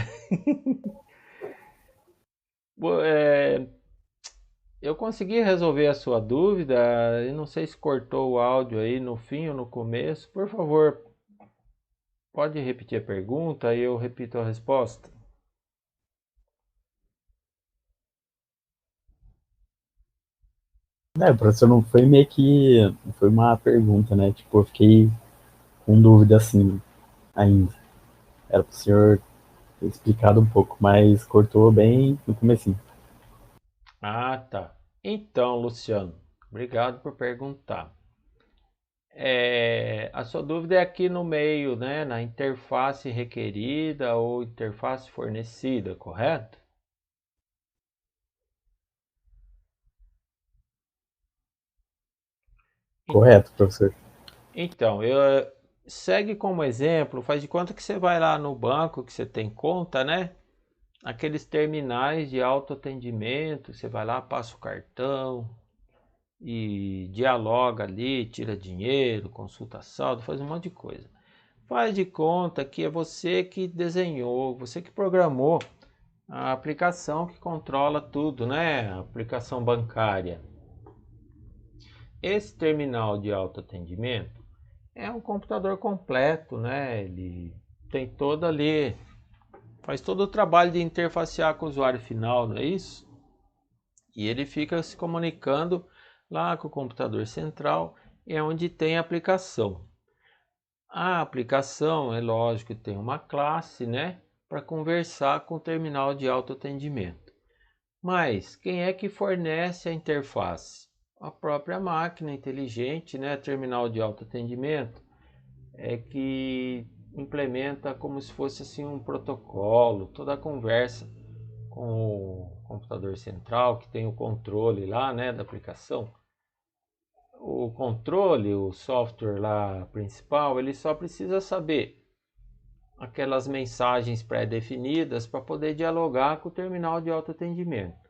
Eu consegui resolver a sua dúvida. Eu não sei se cortou o áudio aí no fim ou no começo. Por favor, pode repetir a pergunta e eu repito a resposta. Professor, não foi meio que. Não foi uma pergunta, né? Tipo, eu fiquei com dúvida assim ainda. Era pro senhor ter explicado um pouco, mas cortou bem no comecinho. Ah, tá. Então, Luciano, obrigado por perguntar. A sua dúvida é aqui no meio, né? Na interface requerida ou interface fornecida, correto? Correto, professor. Então, segue como exemplo, faz de conta que você vai lá no banco que você tem conta, né? Aqueles terminais de autoatendimento, você vai lá, passa o cartão e dialoga ali, tira dinheiro, consulta saldo, faz um monte de coisa. Faz de conta que é você que desenhou, você que programou a aplicação que controla tudo, né? A aplicação bancária. Esse terminal de autoatendimento é um computador completo, né? Ele tem toda ali, faz todo o trabalho de interfacear com o usuário final, não é isso? E ele fica se comunicando lá com o computador central, é onde tem a aplicação. A aplicação, é lógico, tem uma classe, né? Para conversar com o terminal de autoatendimento. Mas quem é que fornece a interface? A própria máquina inteligente, né? Terminal de autoatendimento é que implementa como se fosse assim um protocolo, toda a conversa com o computador central que tem o controle lá, né, da aplicação. O controle, o software lá principal, ele só precisa saber aquelas mensagens pré-definidas para poder dialogar com o terminal de autoatendimento.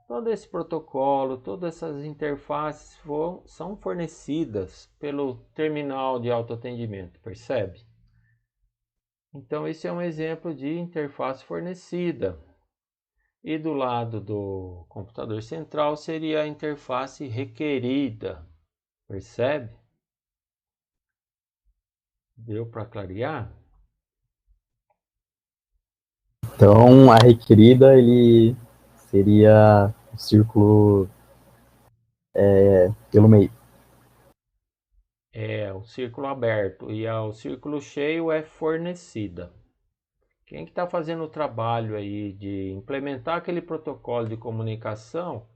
Todo esse protocolo, todas essas interfaces são fornecidas pelo terminal de autoatendimento, percebe? Então, esse é um exemplo de interface fornecida. E do lado do computador central seria a interface requerida, percebe? Deu para clarear? Então, a requerida, ele seria o círculo pelo meio. é o círculo aberto e o círculo cheio é fornecida. Quem que está fazendo o trabalho aí de implementar aquele protocolo de comunicação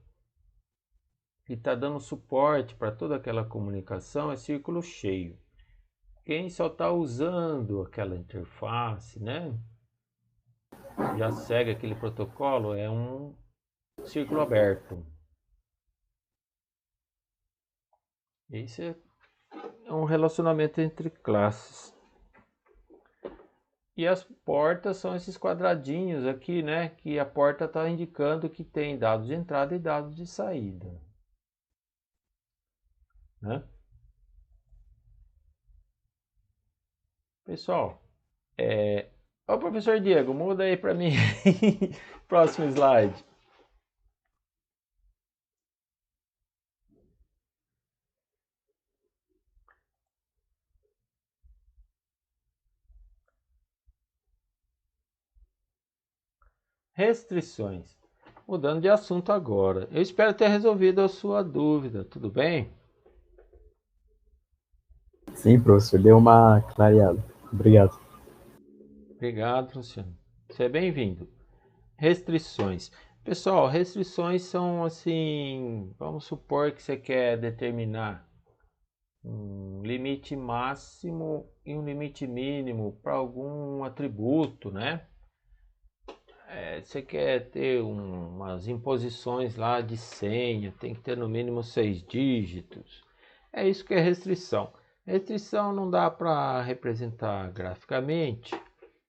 e está dando suporte para toda aquela comunicação é círculo cheio. Quem só está usando aquela interface, né? Já segue aquele protocolo, é um círculo aberto. Esse é um relacionamento entre classes. E as portas são esses quadradinhos aqui, né? Que a porta está indicando que tem dados de entrada e dados de saída, né? Pessoal, Ô, professor Diego, muda aí para mim. Próximo slide. Restrições. Mudando de assunto agora. Eu espero ter resolvido a sua dúvida, tudo bem? Sim, professor, deu uma clareada. Obrigado. Obrigado, Luciano. Você é bem-vindo. Restrições. Pessoal, restrições são assim, vamos supor que você quer determinar um limite máximo e um limite mínimo para algum atributo, né? Você quer ter umas imposições lá de senha, tem que ter no mínimo 6 dígitos. É isso que é restrição. Restrição não dá para representar graficamente,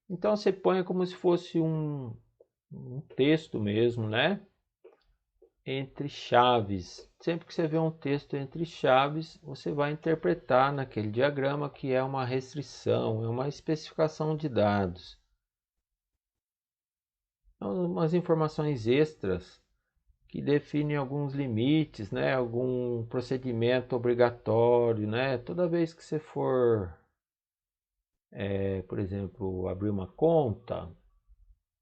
então você põe como se fosse um texto mesmo, né? Entre chaves. Sempre que você vê um texto entre chaves, você vai interpretar naquele diagrama que é uma restrição, é uma especificação de dados. Umas informações extras que definem alguns limites, né? Algum procedimento obrigatório, né? Toda vez que você for, por exemplo, abrir uma conta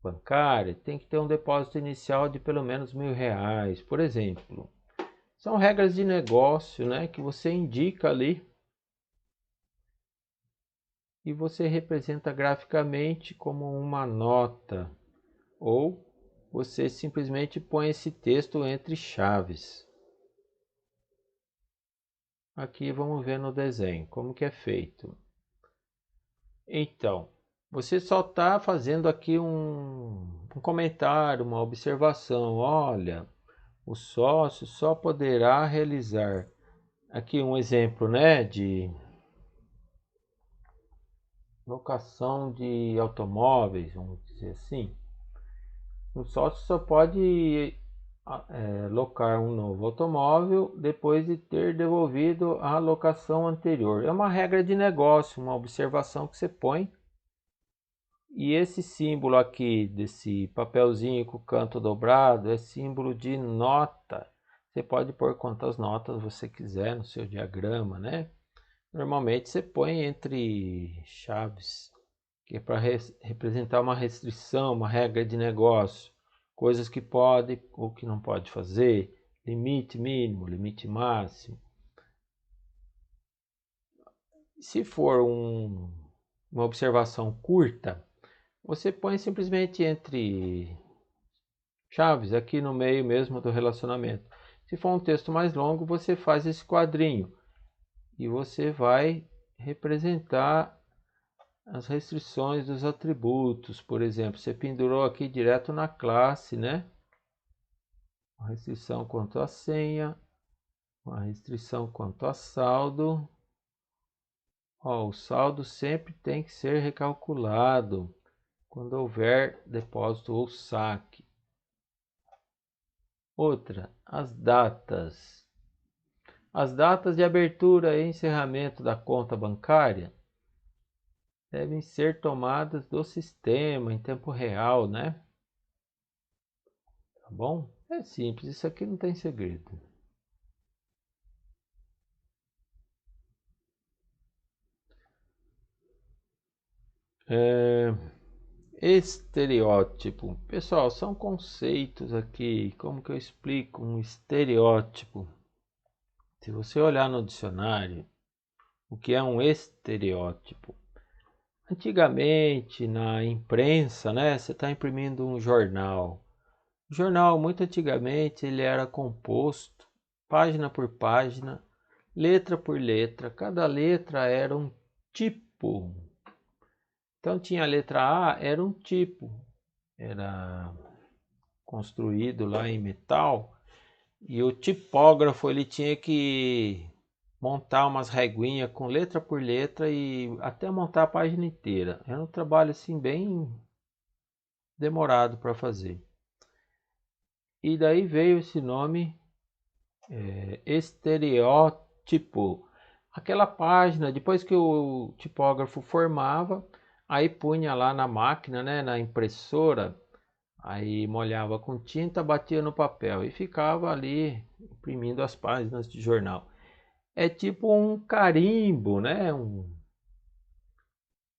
bancária, tem que ter um depósito inicial de pelo menos R$ 1.000, por exemplo. São regras de negócio, né? Que você indica ali e você representa graficamente como uma nota, ou você simplesmente põe esse texto entre chaves. Aqui vamos ver no desenho como que é feito. Então, você só está fazendo aqui um comentário, uma observação. Olha, o sócio só poderá realizar aqui um exemplo, né, de locação de automóveis, vamos dizer assim. O sócio só pode locar um novo automóvel depois de ter devolvido a locação anterior. É uma regra de negócio, uma observação que você põe. E esse símbolo aqui, desse papelzinho com o canto dobrado, é símbolo de nota. Você pode pôr quantas notas você quiser no seu diagrama, né? Normalmente você põe entre chaves, que é para representar uma restrição, uma regra de negócio, coisas que pode ou que não pode fazer, limite mínimo, limite máximo. Se for uma observação curta, você põe simplesmente entre chaves aqui no meio mesmo do relacionamento. Se for um texto mais longo, você faz esse quadrinho e você vai representar as restrições dos atributos. Por exemplo, você pendurou aqui direto na classe, né? Uma restrição quanto à senha, uma restrição quanto a saldo. O saldo sempre tem que ser recalculado quando houver depósito ou saque. Outra, as datas. As datas de abertura e encerramento da conta bancária devem ser tomadas do sistema em tempo real, né? Tá bom? É simples, isso aqui não tem segredo. Estereótipo. Pessoal, são conceitos aqui. Como que eu explico um estereótipo? Se você olhar no dicionário, O que é um estereótipo? Antigamente, na imprensa, né, você está imprimindo um jornal. O jornal, muito antigamente, ele era composto, página por página, letra por letra. Cada letra era um tipo. Então, tinha a letra A, era um tipo. Era construído lá em metal. E o tipógrafo, ele tinha que montar umas reguinhas com letra por letra e até montar a página inteira. Era um trabalho assim bem demorado para fazer. E daí veio esse nome estereótipo. Aquela página, depois que o tipógrafo formava, aí punha lá na máquina, né, na impressora, aí molhava com tinta, batia no papel e ficava ali imprimindo as páginas de jornal. É tipo um carimbo, né?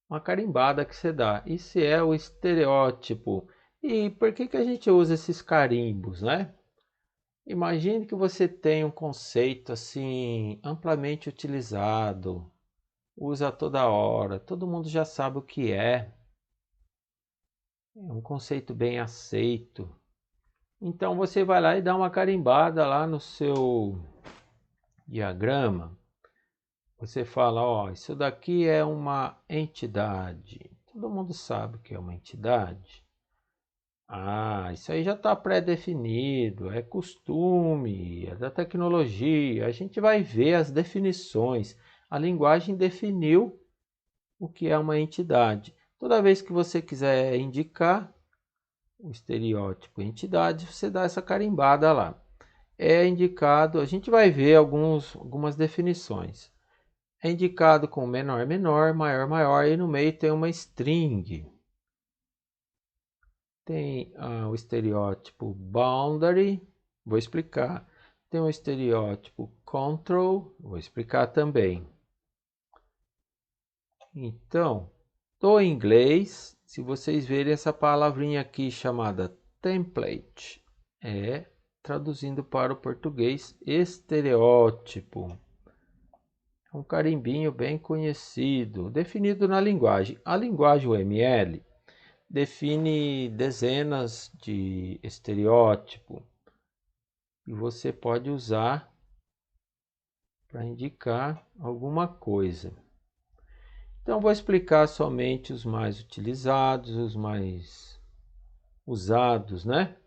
Uma carimbada que você dá. Isso é o estereótipo. E por que a gente usa esses carimbos, né? Imagine que você tem um conceito assim amplamente utilizado, usa toda hora, todo mundo já sabe o que é. É um conceito bem aceito. Então você vai lá e dá uma carimbada lá no seu diagrama. Você fala, ó, isso daqui é uma entidade. Todo mundo sabe o que é uma entidade. Ah, isso aí já está pré-definido, é costume, é da tecnologia. A gente vai ver as definições. A linguagem definiu o que é uma entidade. Toda vez que você quiser indicar o estereótipo entidade, você dá essa carimbada lá. É indicado, a gente vai ver algumas definições. É indicado com menor, menor, maior, maior e no meio tem uma string. Tem o estereótipo boundary, vou explicar. Tem o estereótipo control, vou explicar também. Então, do inglês, se vocês verem essa palavrinha aqui chamada template, traduzindo para o português, estereótipo. É um carimbinho bem conhecido, definido na linguagem. A linguagem UML define dezenas de estereótipos e você pode usar para indicar alguma coisa. Então, vou explicar somente os mais utilizados, os mais usados, né?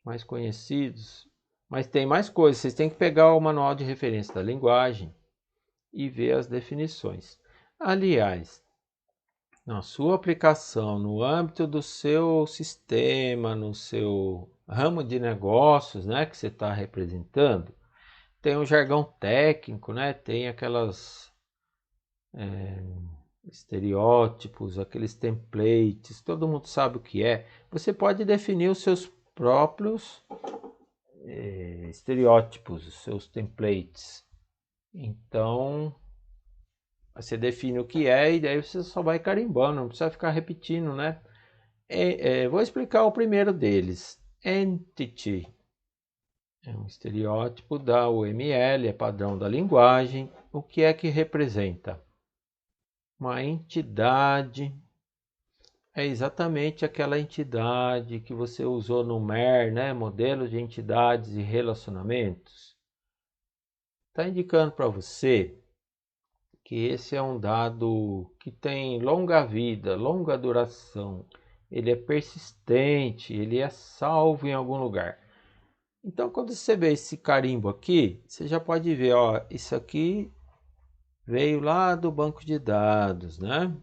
Mais conhecidos. Mas tem mais coisas. Vocês têm que pegar o manual de referência da linguagem e ver as definições. Aliás, na sua aplicação, no âmbito do seu sistema, no seu ramo de negócios, né, que você está representando, tem um jargão técnico, né, tem aquelas estereótipos, aqueles templates, todo mundo sabe o que é. Você pode definir os seus próprios estereótipos, os seus templates. Então, você define o que é e daí você só vai carimbando, não precisa ficar repetindo, né? Vou explicar o primeiro deles. Entity é um estereótipo da UML, é padrão da linguagem. O que é que representa? Uma entidade é exatamente aquela entidade que você usou no MER, né? Modelo de entidades e relacionamentos. Está indicando para você que esse é um dado que tem longa vida, longa duração. Ele é persistente, ele é salvo em algum lugar. Então, quando você vê esse carimbo aqui, você já pode ver, ó, isso aqui veio lá do banco de dados, né?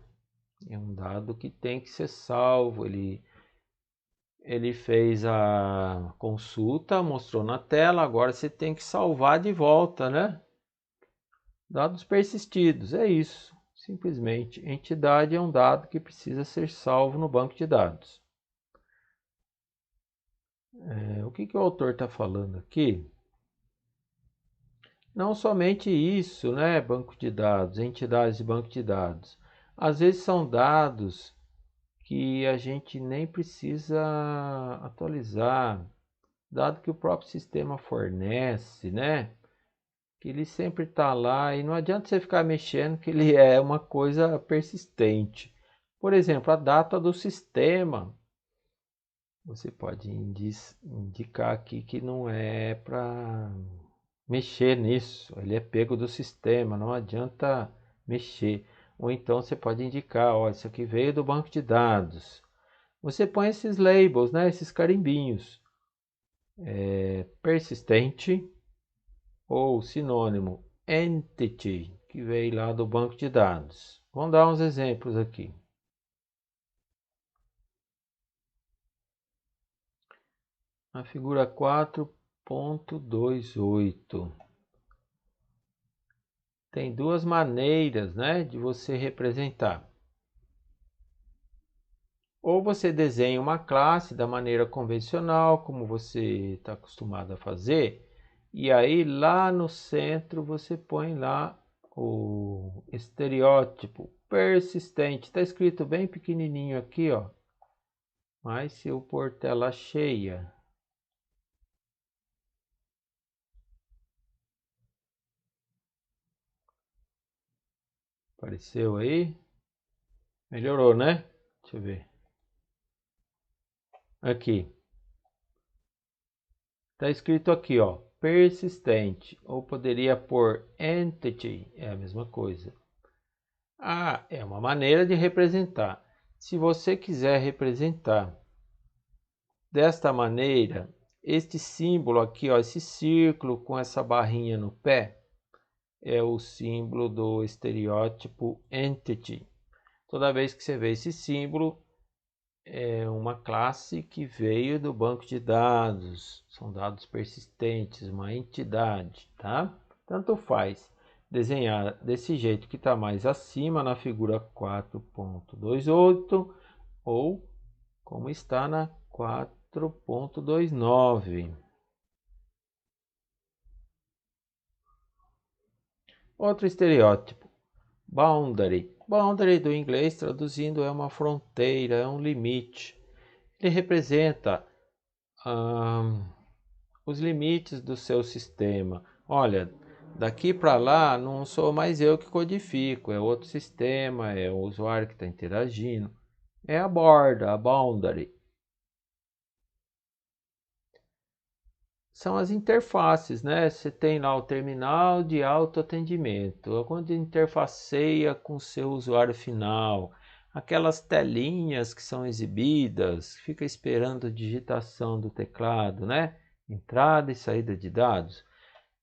É um dado que tem que ser salvo. Ele fez a consulta, mostrou na tela, agora você tem que salvar de volta, né? Dados persistidos, é isso. Simplesmente, entidade é um dado que precisa ser salvo no banco de dados. O que o autor está falando aqui? Não somente isso, né? Banco de dados, entidades de banco de dados. Às vezes são dados que a gente nem precisa atualizar, dado que o próprio sistema fornece, né? que ele sempre está lá e não adianta você ficar mexendo, que ele é uma coisa persistente. Por exemplo, a data do sistema. Você pode indicar aqui que não é para mexer nisso. Ele é pego do sistema, não adianta mexer. Ou então você pode indicar, ó, isso aqui veio do banco de dados. Você põe esses labels, né, esses carimbinhos. Persistente ou sinônimo entity, que veio lá do banco de dados. Vamos dar uns exemplos aqui. A figura 4.28 tem duas maneiras, né, de você representar. Ou você desenha uma classe da maneira convencional, como você está acostumado a fazer, e aí lá no centro você põe lá o estereótipo persistente. Está escrito bem pequenininho aqui, ó. Mas se eu pôr tela cheia, apareceu aí? Melhorou, né? Deixa eu ver. Aqui. Está escrito aqui, ó, persistente, ou poderia pôr entity, é a mesma coisa. Ah, é uma maneira de representar. Se você quiser representar desta maneira, este símbolo aqui, ó, esse círculo com essa barrinha no pé, é o símbolo do estereótipo entity. Toda vez que você vê esse símbolo, é uma classe que veio do banco de dados, são dados persistentes, uma entidade, tá? Tanto faz desenhar desse jeito que está mais acima na figura 4.28 ou como está na 4.29. Outro estereótipo, boundary. Boundary do inglês traduzindo é uma fronteira, é um limite. Ele representa os limites do seu sistema. Olha, daqui para lá não sou mais eu que codifico, é outro sistema, é o usuário que está interagindo. É a borda, a boundary. São as interfaces, né? Você tem lá o terminal de autoatendimento, onde interfaceia com o seu usuário final. Aquelas telinhas que são exibidas, fica esperando a digitação do teclado, né? Entrada e saída de dados.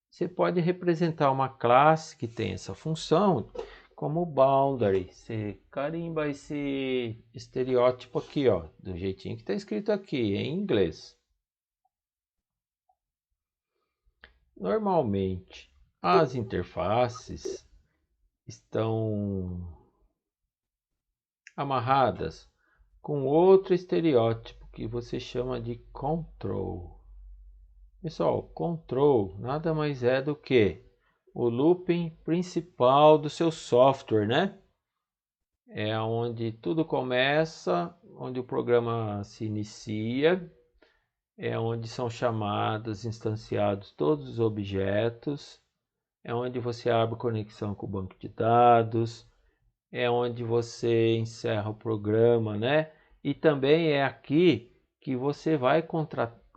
Você pode representar uma classe que tem essa função como boundary. Você carimba esse estereótipo aqui, ó, do jeitinho que está escrito aqui em inglês. Normalmente, as interfaces estão amarradas com outro estereótipo que você chama de control. Pessoal, control nada mais é do que o looping principal do seu software, né? É onde tudo começa, onde o programa se inicia, é onde são chamados, instanciados todos os objetos, é onde você abre conexão com o banco de dados, é onde você encerra o programa, né? E também é aqui que você vai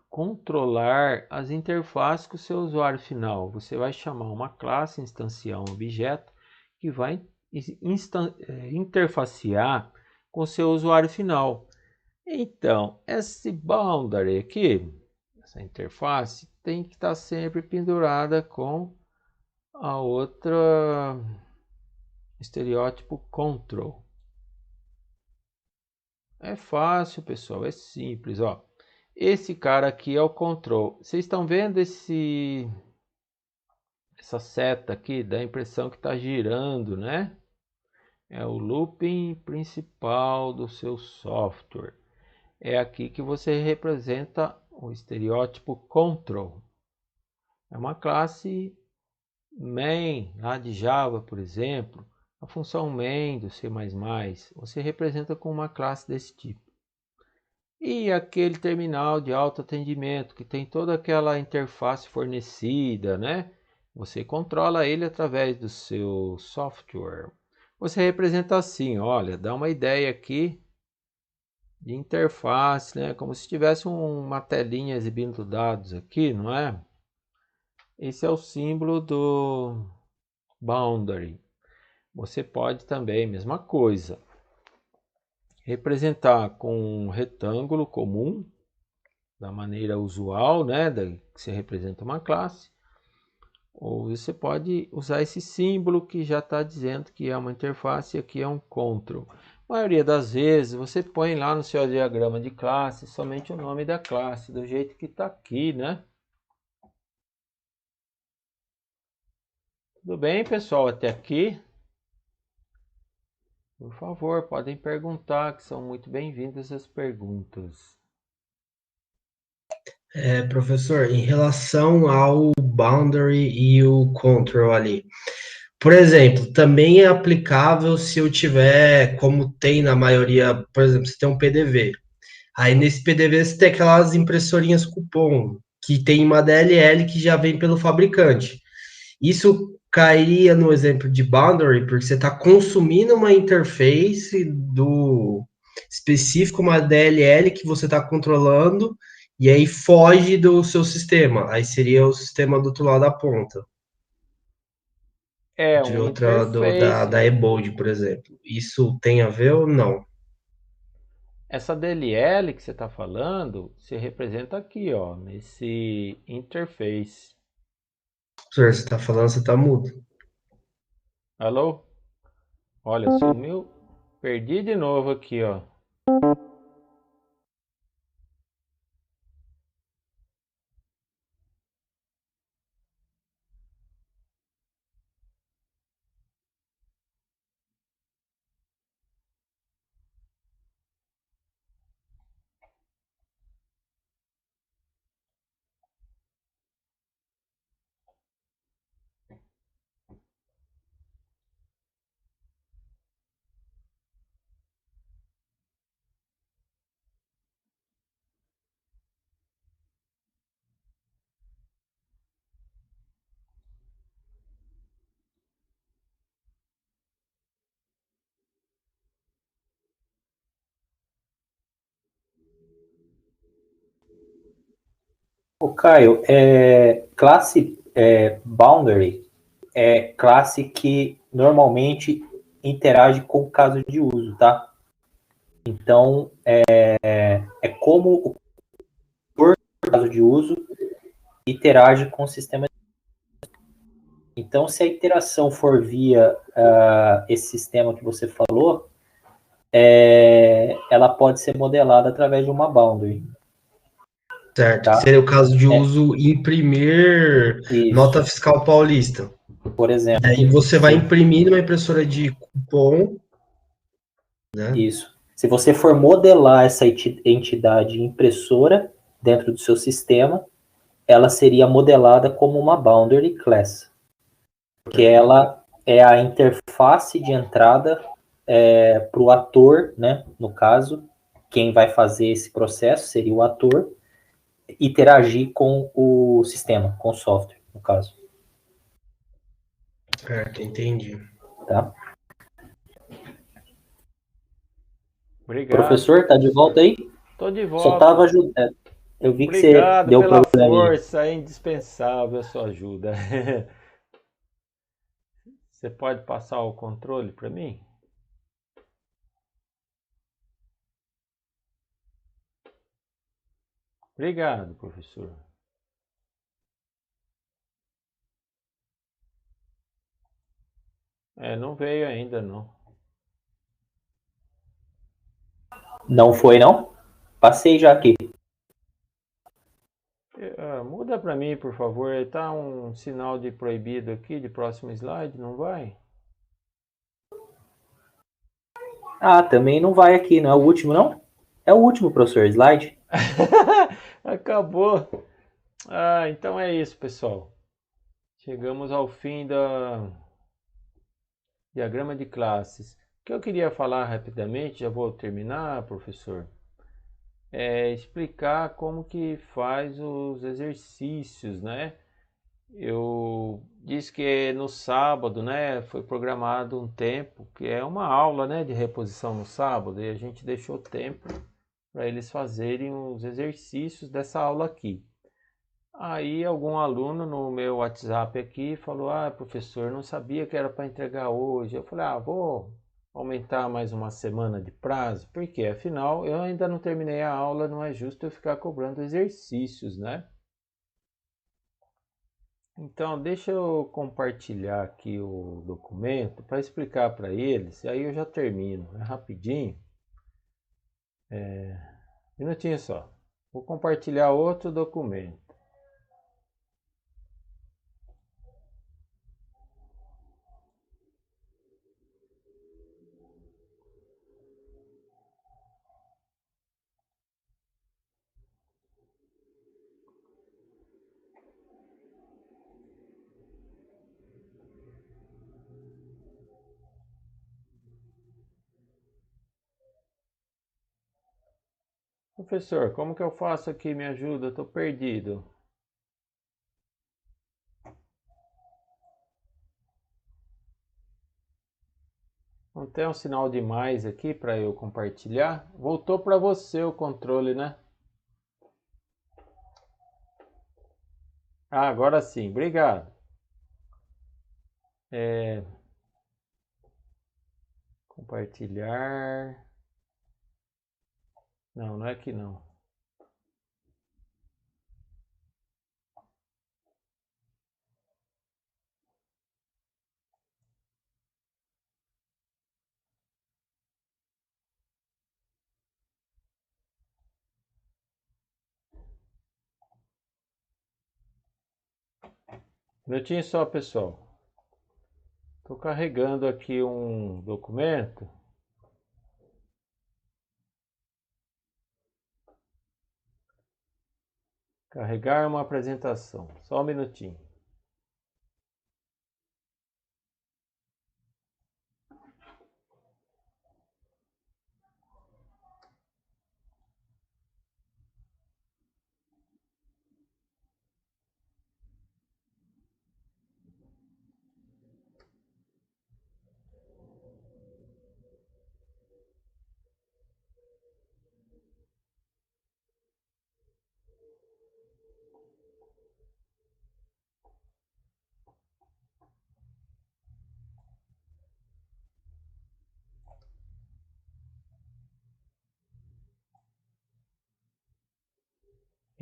controlar as interfaces com o seu usuário final. Você vai chamar uma classe, instanciar um objeto que vai interfacear com o seu usuário final. Então, esse boundary aqui, essa interface, tem que estar sempre pendurada com a outra estereótipo control. É fácil, pessoal, é simples, ó. Esse cara aqui é o control. Vocês estão vendo essa seta aqui? Dá a impressão que está girando, né? É o looping principal do seu software. É aqui que você representa o estereótipo control. É uma classe main, lá de Java, por exemplo. A função main do C++, você representa com uma classe desse tipo. E aquele terminal de autoatendimento que tem toda aquela interface fornecida, né? Você controla ele através do seu software. Você representa assim, olha, dá uma ideia aqui de interface, né? Como se tivesse uma telinha exibindo dados aqui, não é? Esse é o símbolo do boundary. Você pode também, mesma coisa, representar com um retângulo comum, da maneira usual, né? Que se representa uma classe. Ou você pode usar esse símbolo que já está dizendo que é uma interface e aqui é um control. A maioria das vezes você põe lá no seu diagrama de classe somente o nome da classe, do jeito que está aqui, né? Tudo bem, pessoal, até aqui? Por favor, podem perguntar, que são muito bem-vindas as perguntas. Professor, em relação ao boundary e o control ali, por exemplo, também é aplicável se eu tiver, como tem na maioria, por exemplo, você tem um PDV. Aí nesse PDV você tem aquelas impressorinhas cupom, que tem uma DLL que já vem pelo fabricante. Isso cairia no exemplo de boundary, porque você está consumindo uma interface do específico, uma DLL que você está controlando, e aí foge do seu sistema. Aí seria o sistema do outro lado da ponta. É De uma outra, interface. da Ebold, por exemplo. Isso tem a ver ou não? Essa DLL que você está falando, se representa aqui, ó, nesse interface. Professor, você está falando, você está mudo. Alô? Olha, sumiu. Perdi de novo aqui, ó. O Caio, classe boundary é classe que normalmente interage com o caso de uso, tá? Então, é como o caso de uso interage com o sistema. Então, se a interação for via esse sistema que você falou, ela pode ser modelada através de uma boundary. Certo, Tá? que seria o caso de uso imprimir nota Isso, fiscal paulista. por exemplo. Aí você vai Sim. imprimir numa impressora de cupom, né? Isso. Se você for modelar essa entidade impressora dentro do seu sistema, ela seria modelada como uma boundary class, porque ela é a interface de entrada para o ator, né? No caso, quem vai fazer esse processo seria o ator, interagir com o sistema, com o software, no caso. Certo, entendi. Tá? Obrigado. Professor, tá de volta aí? Tô de Só volta. tava ajudando. Eu vi que você Obrigado deu pela problema. força, é indispensável a sua ajuda. Você pode passar o controle para mim? Obrigado, professor. Não veio ainda, não. Não foi, não? Passei já aqui. Muda para mim, por favor. Tá um sinal de proibido aqui, de próximo slide, não vai? Ah, também não vai aqui, não é o último, não? É o último, professor, slide. Acabou. Então é isso, pessoal. Chegamos ao fim da diagrama de classes. O que eu queria falar rapidamente, já vou terminar, professor, é explicar como que faz os exercícios, né? eu disse que no sábado, né, foi programado um tempo, que é uma aula, né, de reposição no sábado, e a gente deixou tempo para eles fazerem os exercícios dessa aula aqui. Aí algum aluno no meu WhatsApp aqui falou: "Ah, professor, não sabia que era para entregar hoje". Eu falei: "Ah, vou aumentar mais uma semana de prazo, porque afinal eu ainda não terminei a aula, não é justo eu ficar cobrando exercícios, né?". Então, deixa eu compartilhar aqui o documento para explicar para eles, e aí eu já termino, é rapidinho, um minutinho só. Vou compartilhar outro documento. Professor, como que eu faço aqui? Me ajuda, eu estou perdido. Não tem um sinal de mais aqui para eu compartilhar? Voltou para você o controle, né? Ah, agora sim, obrigado. Compartilhar. Não, não é que não. Um minutinho só, pessoal. Estou carregando aqui um documento. Carregar uma apresentação. Só um minutinho.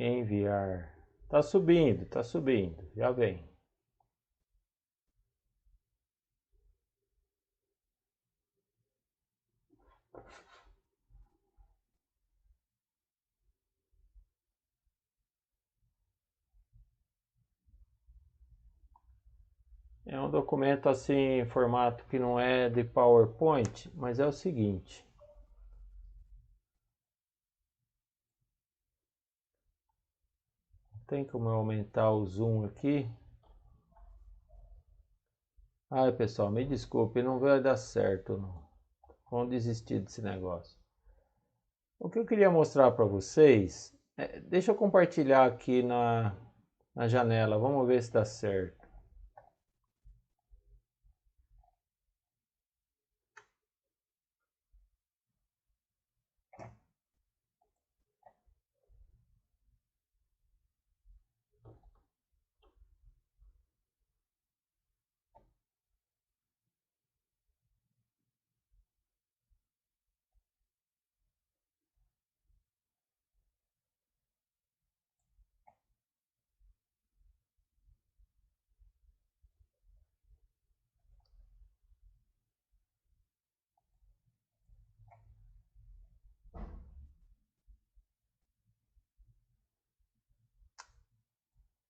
Enviar. Tá subindo, tá subindo. Já vem. É um documento assim em formato que não é de PowerPoint, mas é o seguinte. Tem como eu aumentar o zoom aqui? Ai, pessoal, me desculpe, não vai dar certo, não. Vamos desistir desse negócio. O que eu queria mostrar para vocês, deixa eu compartilhar aqui na janela, vamos ver se dá certo.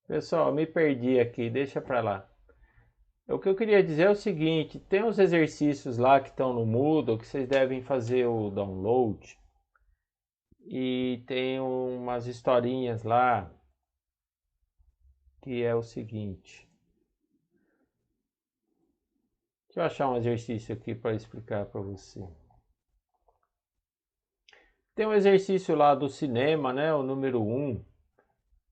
Pessoal, me perdi aqui, deixa para lá. O que eu queria dizer é o seguinte, tem os exercícios lá que estão no Moodle, que vocês devem fazer o download. E tem umas historinhas lá, que é o seguinte. Deixa eu achar um exercício aqui para explicar para você. Tem um exercício lá do cinema, né, o número 1,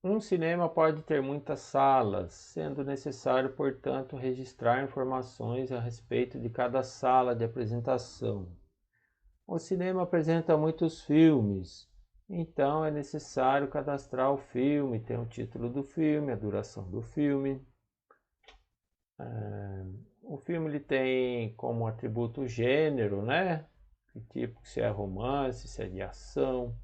Um cinema pode ter muitas salas, sendo necessário, portanto, registrar informações a respeito de cada sala de apresentação. O cinema apresenta muitos filmes, então é necessário cadastrar o filme, ter o título do filme, a duração do filme. O filme ele tem como atributo o gênero, né? Tipo, se é romance, se é de ação.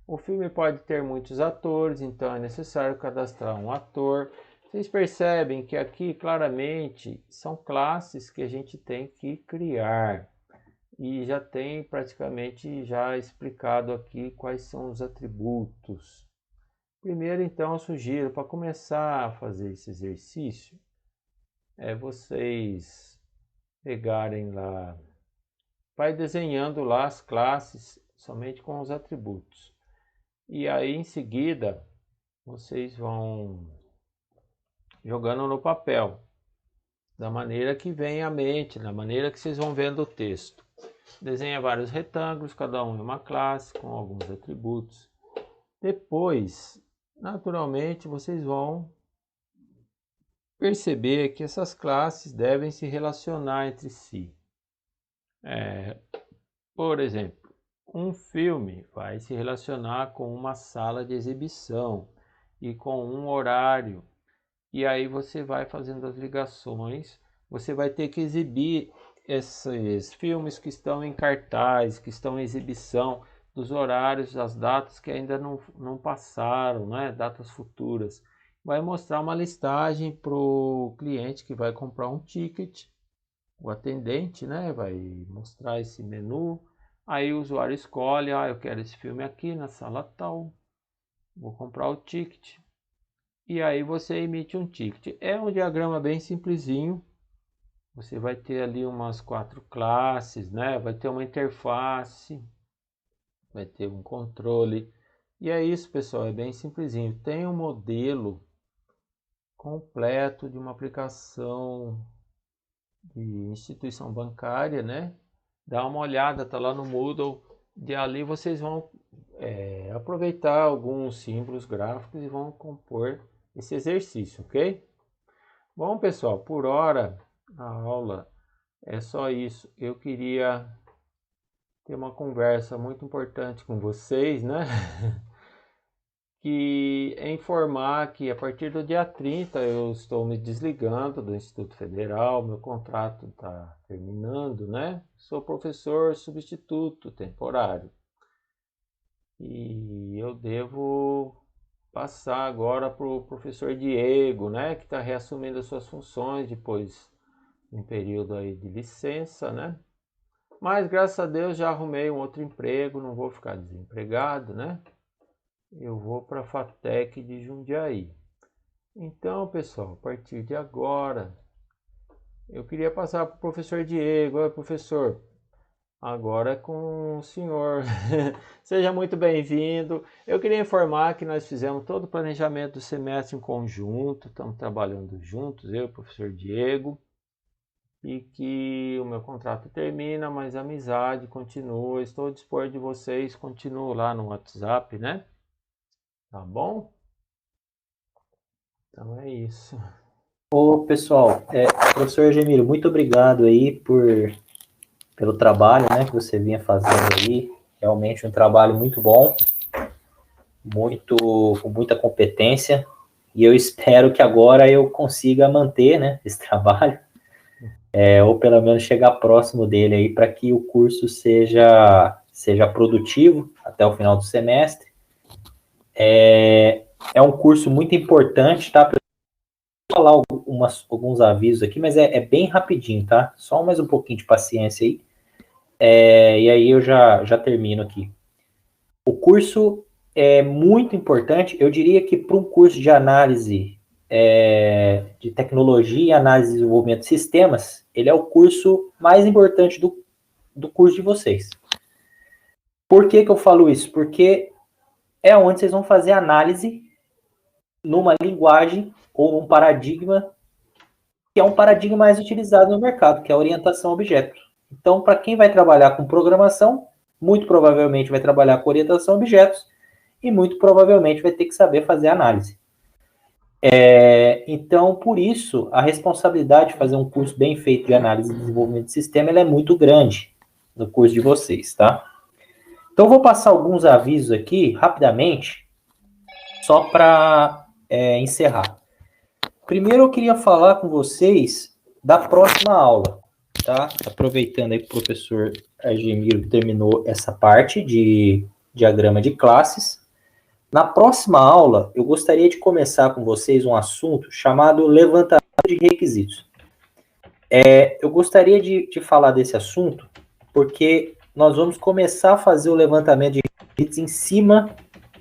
O filme pode ter muitos atores, então é necessário cadastrar um ator. Vocês percebem que aqui claramente são classes que a gente tem que criar. E já tem praticamente já explicado aqui quais são os atributos. Primeiro, então, eu sugiro para começar a fazer esse exercício, vocês pegarem lá, vai desenhando lá as classes somente com os atributos. E aí, em seguida, vocês vão jogando no papel, da maneira que vem à mente, da maneira que vocês vão vendo o texto. Desenha vários retângulos, cada um é uma classe, com alguns atributos. Depois, naturalmente, vocês vão perceber que essas classes devem se relacionar entre si. Por exemplo, um filme vai se relacionar com uma sala de exibição e com um horário. E aí você vai fazendo as ligações. Você vai ter que exibir esses filmes que estão em cartaz, que estão em exibição, dos horários, das datas que ainda não passaram, né? Datas futuras. Vai mostrar uma listagem para o cliente que vai comprar um ticket. O atendente, né, vai mostrar esse menu. Aí o usuário escolhe, eu quero esse filme aqui na sala tal, vou comprar o ticket. E aí você emite um ticket. É um diagrama bem simplesinho. Você vai ter ali umas 4 classes, né? Vai ter uma interface, vai ter um controle. E é isso, pessoal, é bem simplesinho. Tem um modelo completo de uma aplicação de instituição bancária, né? Dá uma olhada, tá lá no Moodle. De ali vocês vão aproveitar alguns símbolos gráficos e vão compor esse exercício, ok? Bom, pessoal, por hora a aula é só isso. Eu queria ter uma conversa muito importante com vocês, né? Que é informar que a partir do dia 30 eu estou me desligando do Instituto Federal, meu contrato está terminando, né? Sou professor substituto temporário e eu devo passar agora para o professor Diego, né? Que está reassumindo as suas funções depois de um período aí de licença, né? Mas graças a Deus já arrumei um outro emprego, não vou ficar desempregado, né? Eu vou para a FATEC de Jundiaí. Então, pessoal, a partir de agora, eu queria passar para o professor Diego. Oi, professor, agora é com o senhor. Seja muito bem-vindo. Eu queria informar que nós fizemos todo o planejamento do semestre em conjunto, estamos trabalhando juntos, eu e o professor Diego, e que o meu contrato termina, mas a amizade continua. Estou ao dispor de vocês, continuo lá no WhatsApp, né? Tá bom? Então é isso. Ô, pessoal, professor Gemiro, muito obrigado aí pelo trabalho, né, que você vinha fazendo aí. Realmente um trabalho muito bom, com muita competência. E eu espero que agora eu consiga manter, né, esse trabalho, ou pelo menos chegar próximo dele aí, para que o curso seja produtivo até o final do semestre. É um curso muito importante, tá? Vou falar alguns avisos aqui, mas é bem rapidinho, tá? Só mais um pouquinho de paciência aí. E aí eu já termino aqui. O curso é muito importante, eu diria que para um curso de análise de tecnologia e análise de desenvolvimento de sistemas, ele é o curso mais importante do curso de vocês. Por que eu falo isso? Porque é onde vocês vão fazer análise numa linguagem ou num paradigma que é um paradigma mais utilizado no mercado, que é a orientação a objeto. Então, para quem vai trabalhar com programação, muito provavelmente vai trabalhar com orientação a objetos, e muito provavelmente vai ter que saber fazer análise. Então, por isso, a responsabilidade de fazer um curso bem feito de análise e desenvolvimento de sistema, ela é muito grande no curso de vocês, tá? Então, eu vou passar alguns avisos aqui, rapidamente, só para encerrar. Primeiro, eu queria falar com vocês da próxima aula, tá? Aproveitando aí que o professor Argemiro terminou essa parte de diagrama de classes. Na próxima aula, eu gostaria de começar com vocês um assunto chamado levantamento de requisitos. Eu gostaria de falar desse assunto porque nós vamos começar a fazer o levantamento de requisitos em cima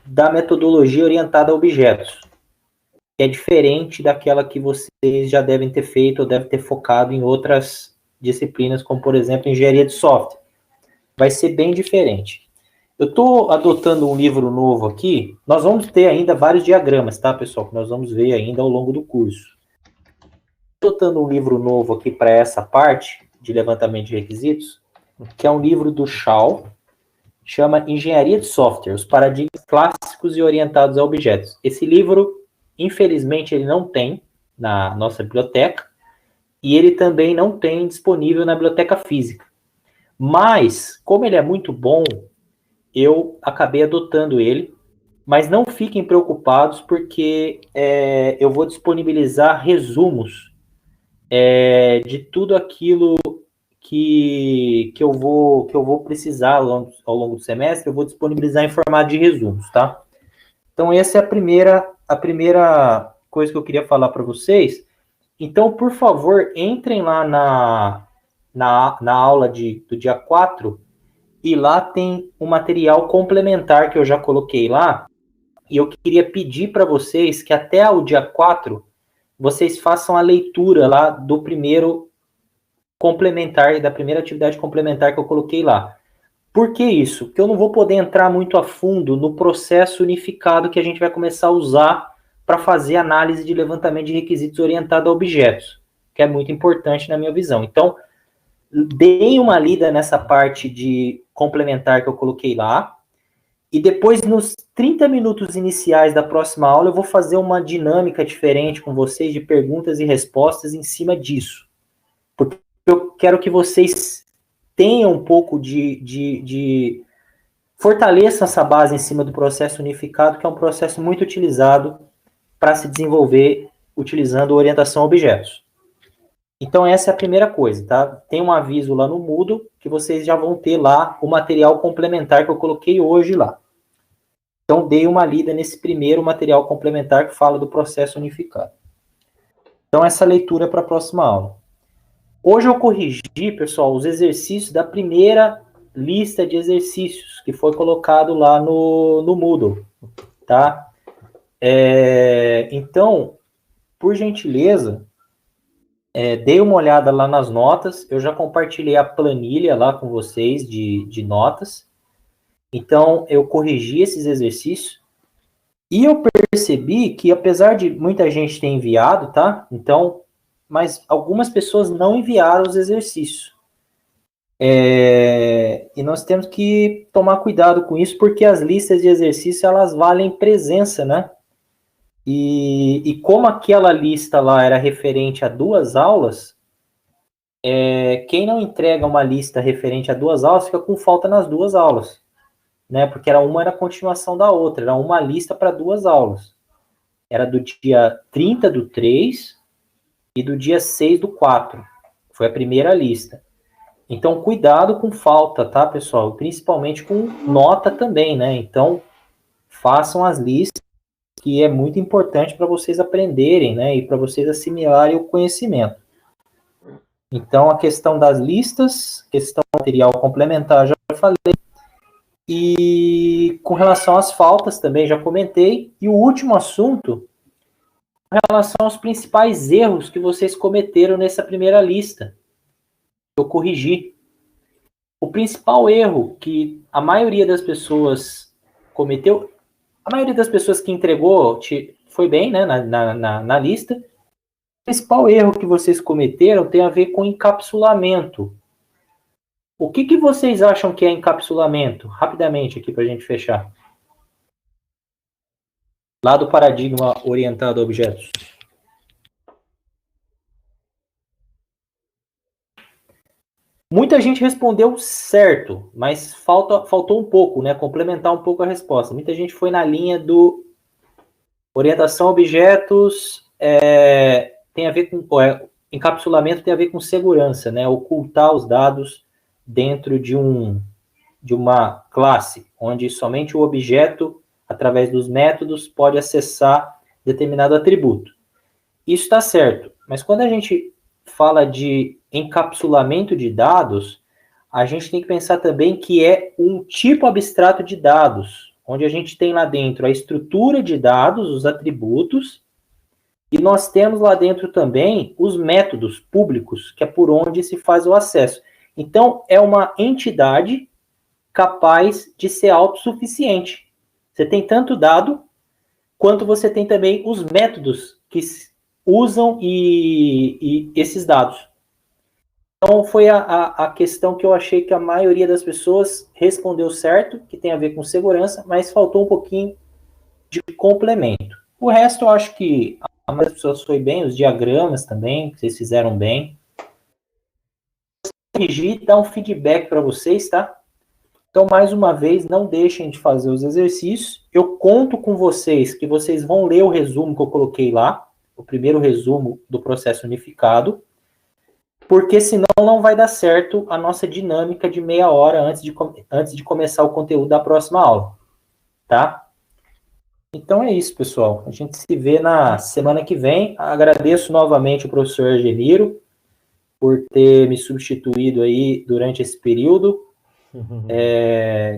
da metodologia orientada a objetos, que é diferente daquela que vocês já devem ter feito ou devem ter focado em outras disciplinas, como, por exemplo, engenharia de software. Vai ser bem diferente. Eu estou adotando um livro novo aqui. Nós vamos ter ainda vários diagramas, tá, pessoal? Que nós vamos ver ainda ao longo do curso. Estou adotando um livro novo aqui para essa parte de levantamento de requisitos, que é um livro do Shaw, chama Engenharia de Software, os paradigmas clássicos e orientados a objetos. Esse livro, infelizmente, ele não tem na nossa biblioteca, e ele também não tem disponível na biblioteca física. Mas, como ele é muito bom, eu acabei adotando ele, mas não fiquem preocupados, porque eu vou disponibilizar resumos de tudo aquilo que eu vou precisar ao longo do semestre. Eu vou disponibilizar em formato de resumos, tá? Então, essa é a primeira coisa que eu queria falar para vocês. Então, por favor, entrem lá na aula do dia 4, e lá tem um material complementar que eu já coloquei lá, e eu queria pedir para vocês que até o dia 4, vocês façam a leitura lá do primeiro complementar, da primeira atividade complementar que eu coloquei lá. Por que isso? Porque eu não vou poder entrar muito a fundo no processo unificado que a gente vai começar a usar para fazer análise de levantamento de requisitos orientado a objetos, que é muito importante na minha visão. Então, deem uma lida nessa parte de complementar que eu coloquei lá, e depois, nos 30 minutos iniciais da próxima aula, eu vou fazer uma dinâmica diferente com vocês de perguntas e respostas em cima disso. Porque eu quero que vocês tenham um pouco de fortaleçam essa base em cima do processo unificado, que é um processo muito utilizado para se desenvolver utilizando orientação a objetos. Então, essa é a primeira coisa, tá? Tem um aviso lá no Moodle, que vocês já vão ter lá o material complementar que eu coloquei hoje lá. Então, dei uma lida nesse primeiro material complementar que fala do processo unificado. Então, essa leitura é para a próxima aula. Hoje eu corrigi, pessoal, os exercícios da primeira lista de exercícios que foi colocado lá no Moodle, tá? Então, por gentileza, dei uma olhada lá nas notas. Eu já compartilhei a planilha lá com vocês de notas. Então, eu corrigi esses exercícios. E eu percebi que, apesar de muita gente ter enviado, tá? Então, mas algumas pessoas não enviaram os exercícios. E nós temos que tomar cuidado com isso, porque as listas de exercícios, elas valem presença, né? E como aquela lista lá era referente a 2 aulas, quem não entrega uma lista referente a 2 aulas fica com falta nas 2 aulas, né? Porque uma era continuação da outra, era uma lista para 2 aulas. Era do dia 30/3 e do dia 6/4. Foi a primeira lista. Então, cuidado com falta, tá, pessoal? Principalmente com nota também, né? Então, façam as listas, que é muito importante para vocês aprenderem, né? E para vocês assimilarem o conhecimento. Então, a questão das listas, questão do material complementar, já falei. E com relação às faltas, também já comentei. E o último assunto, com relação aos principais erros que vocês cometeram nessa primeira lista. Eu corrigi. O principal erro que a maioria das pessoas cometeu, a maioria das pessoas que entregou foi bem, né, na lista. O principal erro que vocês cometeram tem a ver com encapsulamento. O que vocês acham que é encapsulamento? Rapidamente aqui para a gente fechar. lá do paradigma orientado a objetos. Muita gente respondeu certo, mas faltou um pouco, né? Complementar um pouco a resposta. Muita gente foi na linha do orientação a objetos, tem a ver com encapsulamento, tem a ver com segurança, né? Ocultar os dados dentro de uma classe, onde somente o objeto, através dos métodos, pode acessar determinado atributo. Isso está certo, mas quando a gente fala de encapsulamento de dados, a gente tem que pensar também que é um tipo abstrato de dados, onde a gente tem lá dentro a estrutura de dados, os atributos, e nós temos lá dentro também os métodos públicos, que é por onde se faz o acesso. Então, é uma entidade capaz de ser autossuficiente. Você tem tanto dado, quanto você tem também os métodos que usam esses dados. Então, foi a questão que eu achei que a maioria das pessoas respondeu certo, que tem a ver com segurança, mas faltou um pouquinho de complemento. O resto, eu acho que a maioria das pessoas foi bem, os diagramas também, vocês fizeram bem. Vou corrigir, dar um feedback para vocês, tá? Então, mais uma vez, não deixem de fazer os exercícios. Eu conto com vocês que vocês vão ler o resumo que eu coloquei lá, o primeiro resumo do processo unificado, porque senão não vai dar certo a nossa dinâmica de meia hora antes de começar o conteúdo da próxima aula, tá? Então é isso, pessoal. A gente se vê na semana que vem. Agradeço novamente o professor Argemiro por ter me substituído aí durante esse período.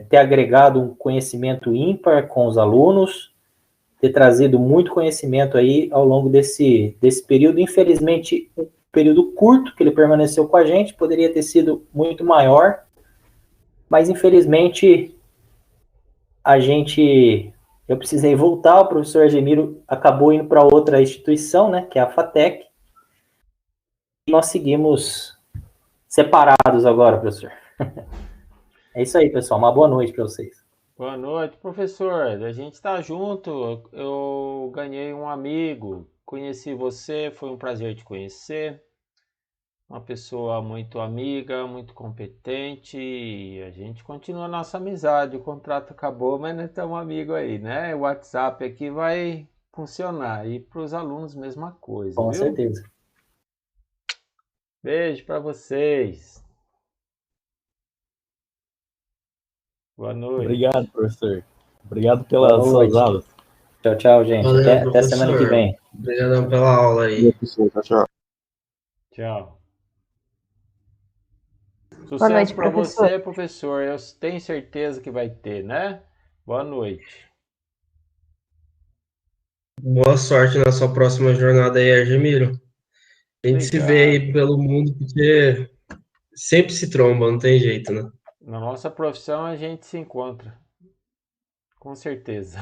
Ter agregado um conhecimento ímpar com os alunos, ter trazido muito conhecimento aí ao longo desse período. Infelizmente, um período curto que ele permaneceu com a gente, poderia ter sido muito maior, mas infelizmente eu precisei voltar, o professor Argemiro acabou indo para outra instituição, né, que é a FATEC, e nós seguimos separados agora, professor. É isso aí, pessoal. Uma boa noite para vocês. Boa noite, professor. A gente está junto. Eu ganhei um amigo, conheci você, foi um prazer te conhecer. Uma pessoa muito amiga, muito competente. E a gente continua a nossa amizade. O contrato acabou, mas nós estamos amigos aí, né? O WhatsApp aqui vai funcionar. E para os alunos, mesma coisa, Com viu? certeza. Beijo para vocês. Boa noite. Obrigado, professor. Obrigado Boa pelas suas noite. aulas. Tchau, tchau, gente. Valeu, Até semana que professor. vem. Obrigadão pela aula aí. Tchau, tchau. Tchau. Boa noite, Sucesso para professor. você, professor. Eu tenho certeza que vai ter, né? Boa noite. Boa sorte na sua próxima jornada aí, Argemiro. A gente se vê aí pelo mundo, porque sempre se tromba, não tem jeito, né? Na nossa profissão a gente se encontra. Com certeza.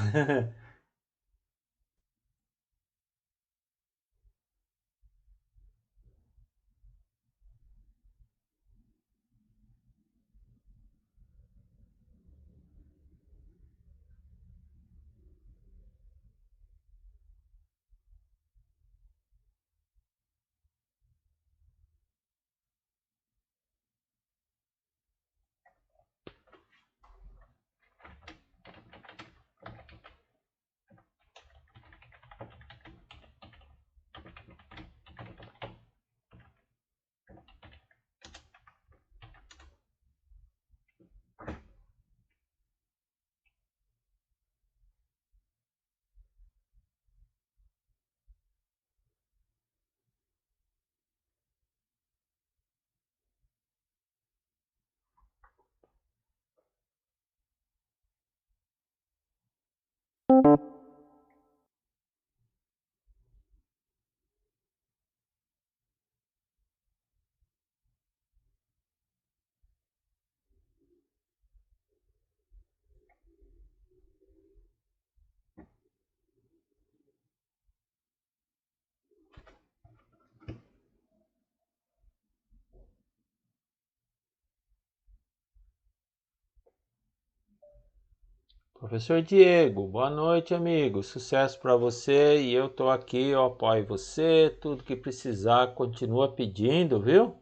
Professor Diego, boa noite, amigo. Sucesso para você e eu tô aqui, eu apoio você. Tudo que precisar, continua pedindo, viu?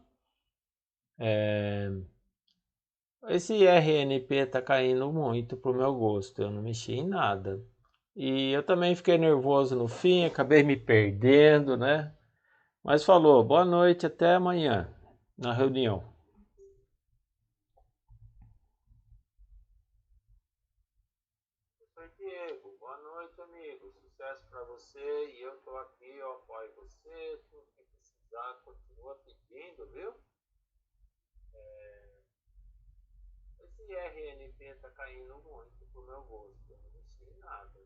Esse RNP tá caindo muito pro meu gosto. Eu não mexi em nada. E eu também fiquei nervoso no fim, acabei me perdendo, né? Mas falou, boa noite, até amanhã na reunião. Oi, Diego, boa noite, amigo. Sucesso para você e eu tô aqui, eu apoio você. Tudo que precisar, continua pedindo, viu? Esse RNP tá caindo muito pro meu gosto, eu não mexi em nada.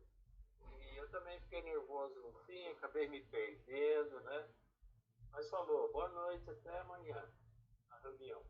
E eu também fiquei nervoso no fim, acabei me perdendo, né? Mas falou, boa noite, até amanhã na reunião.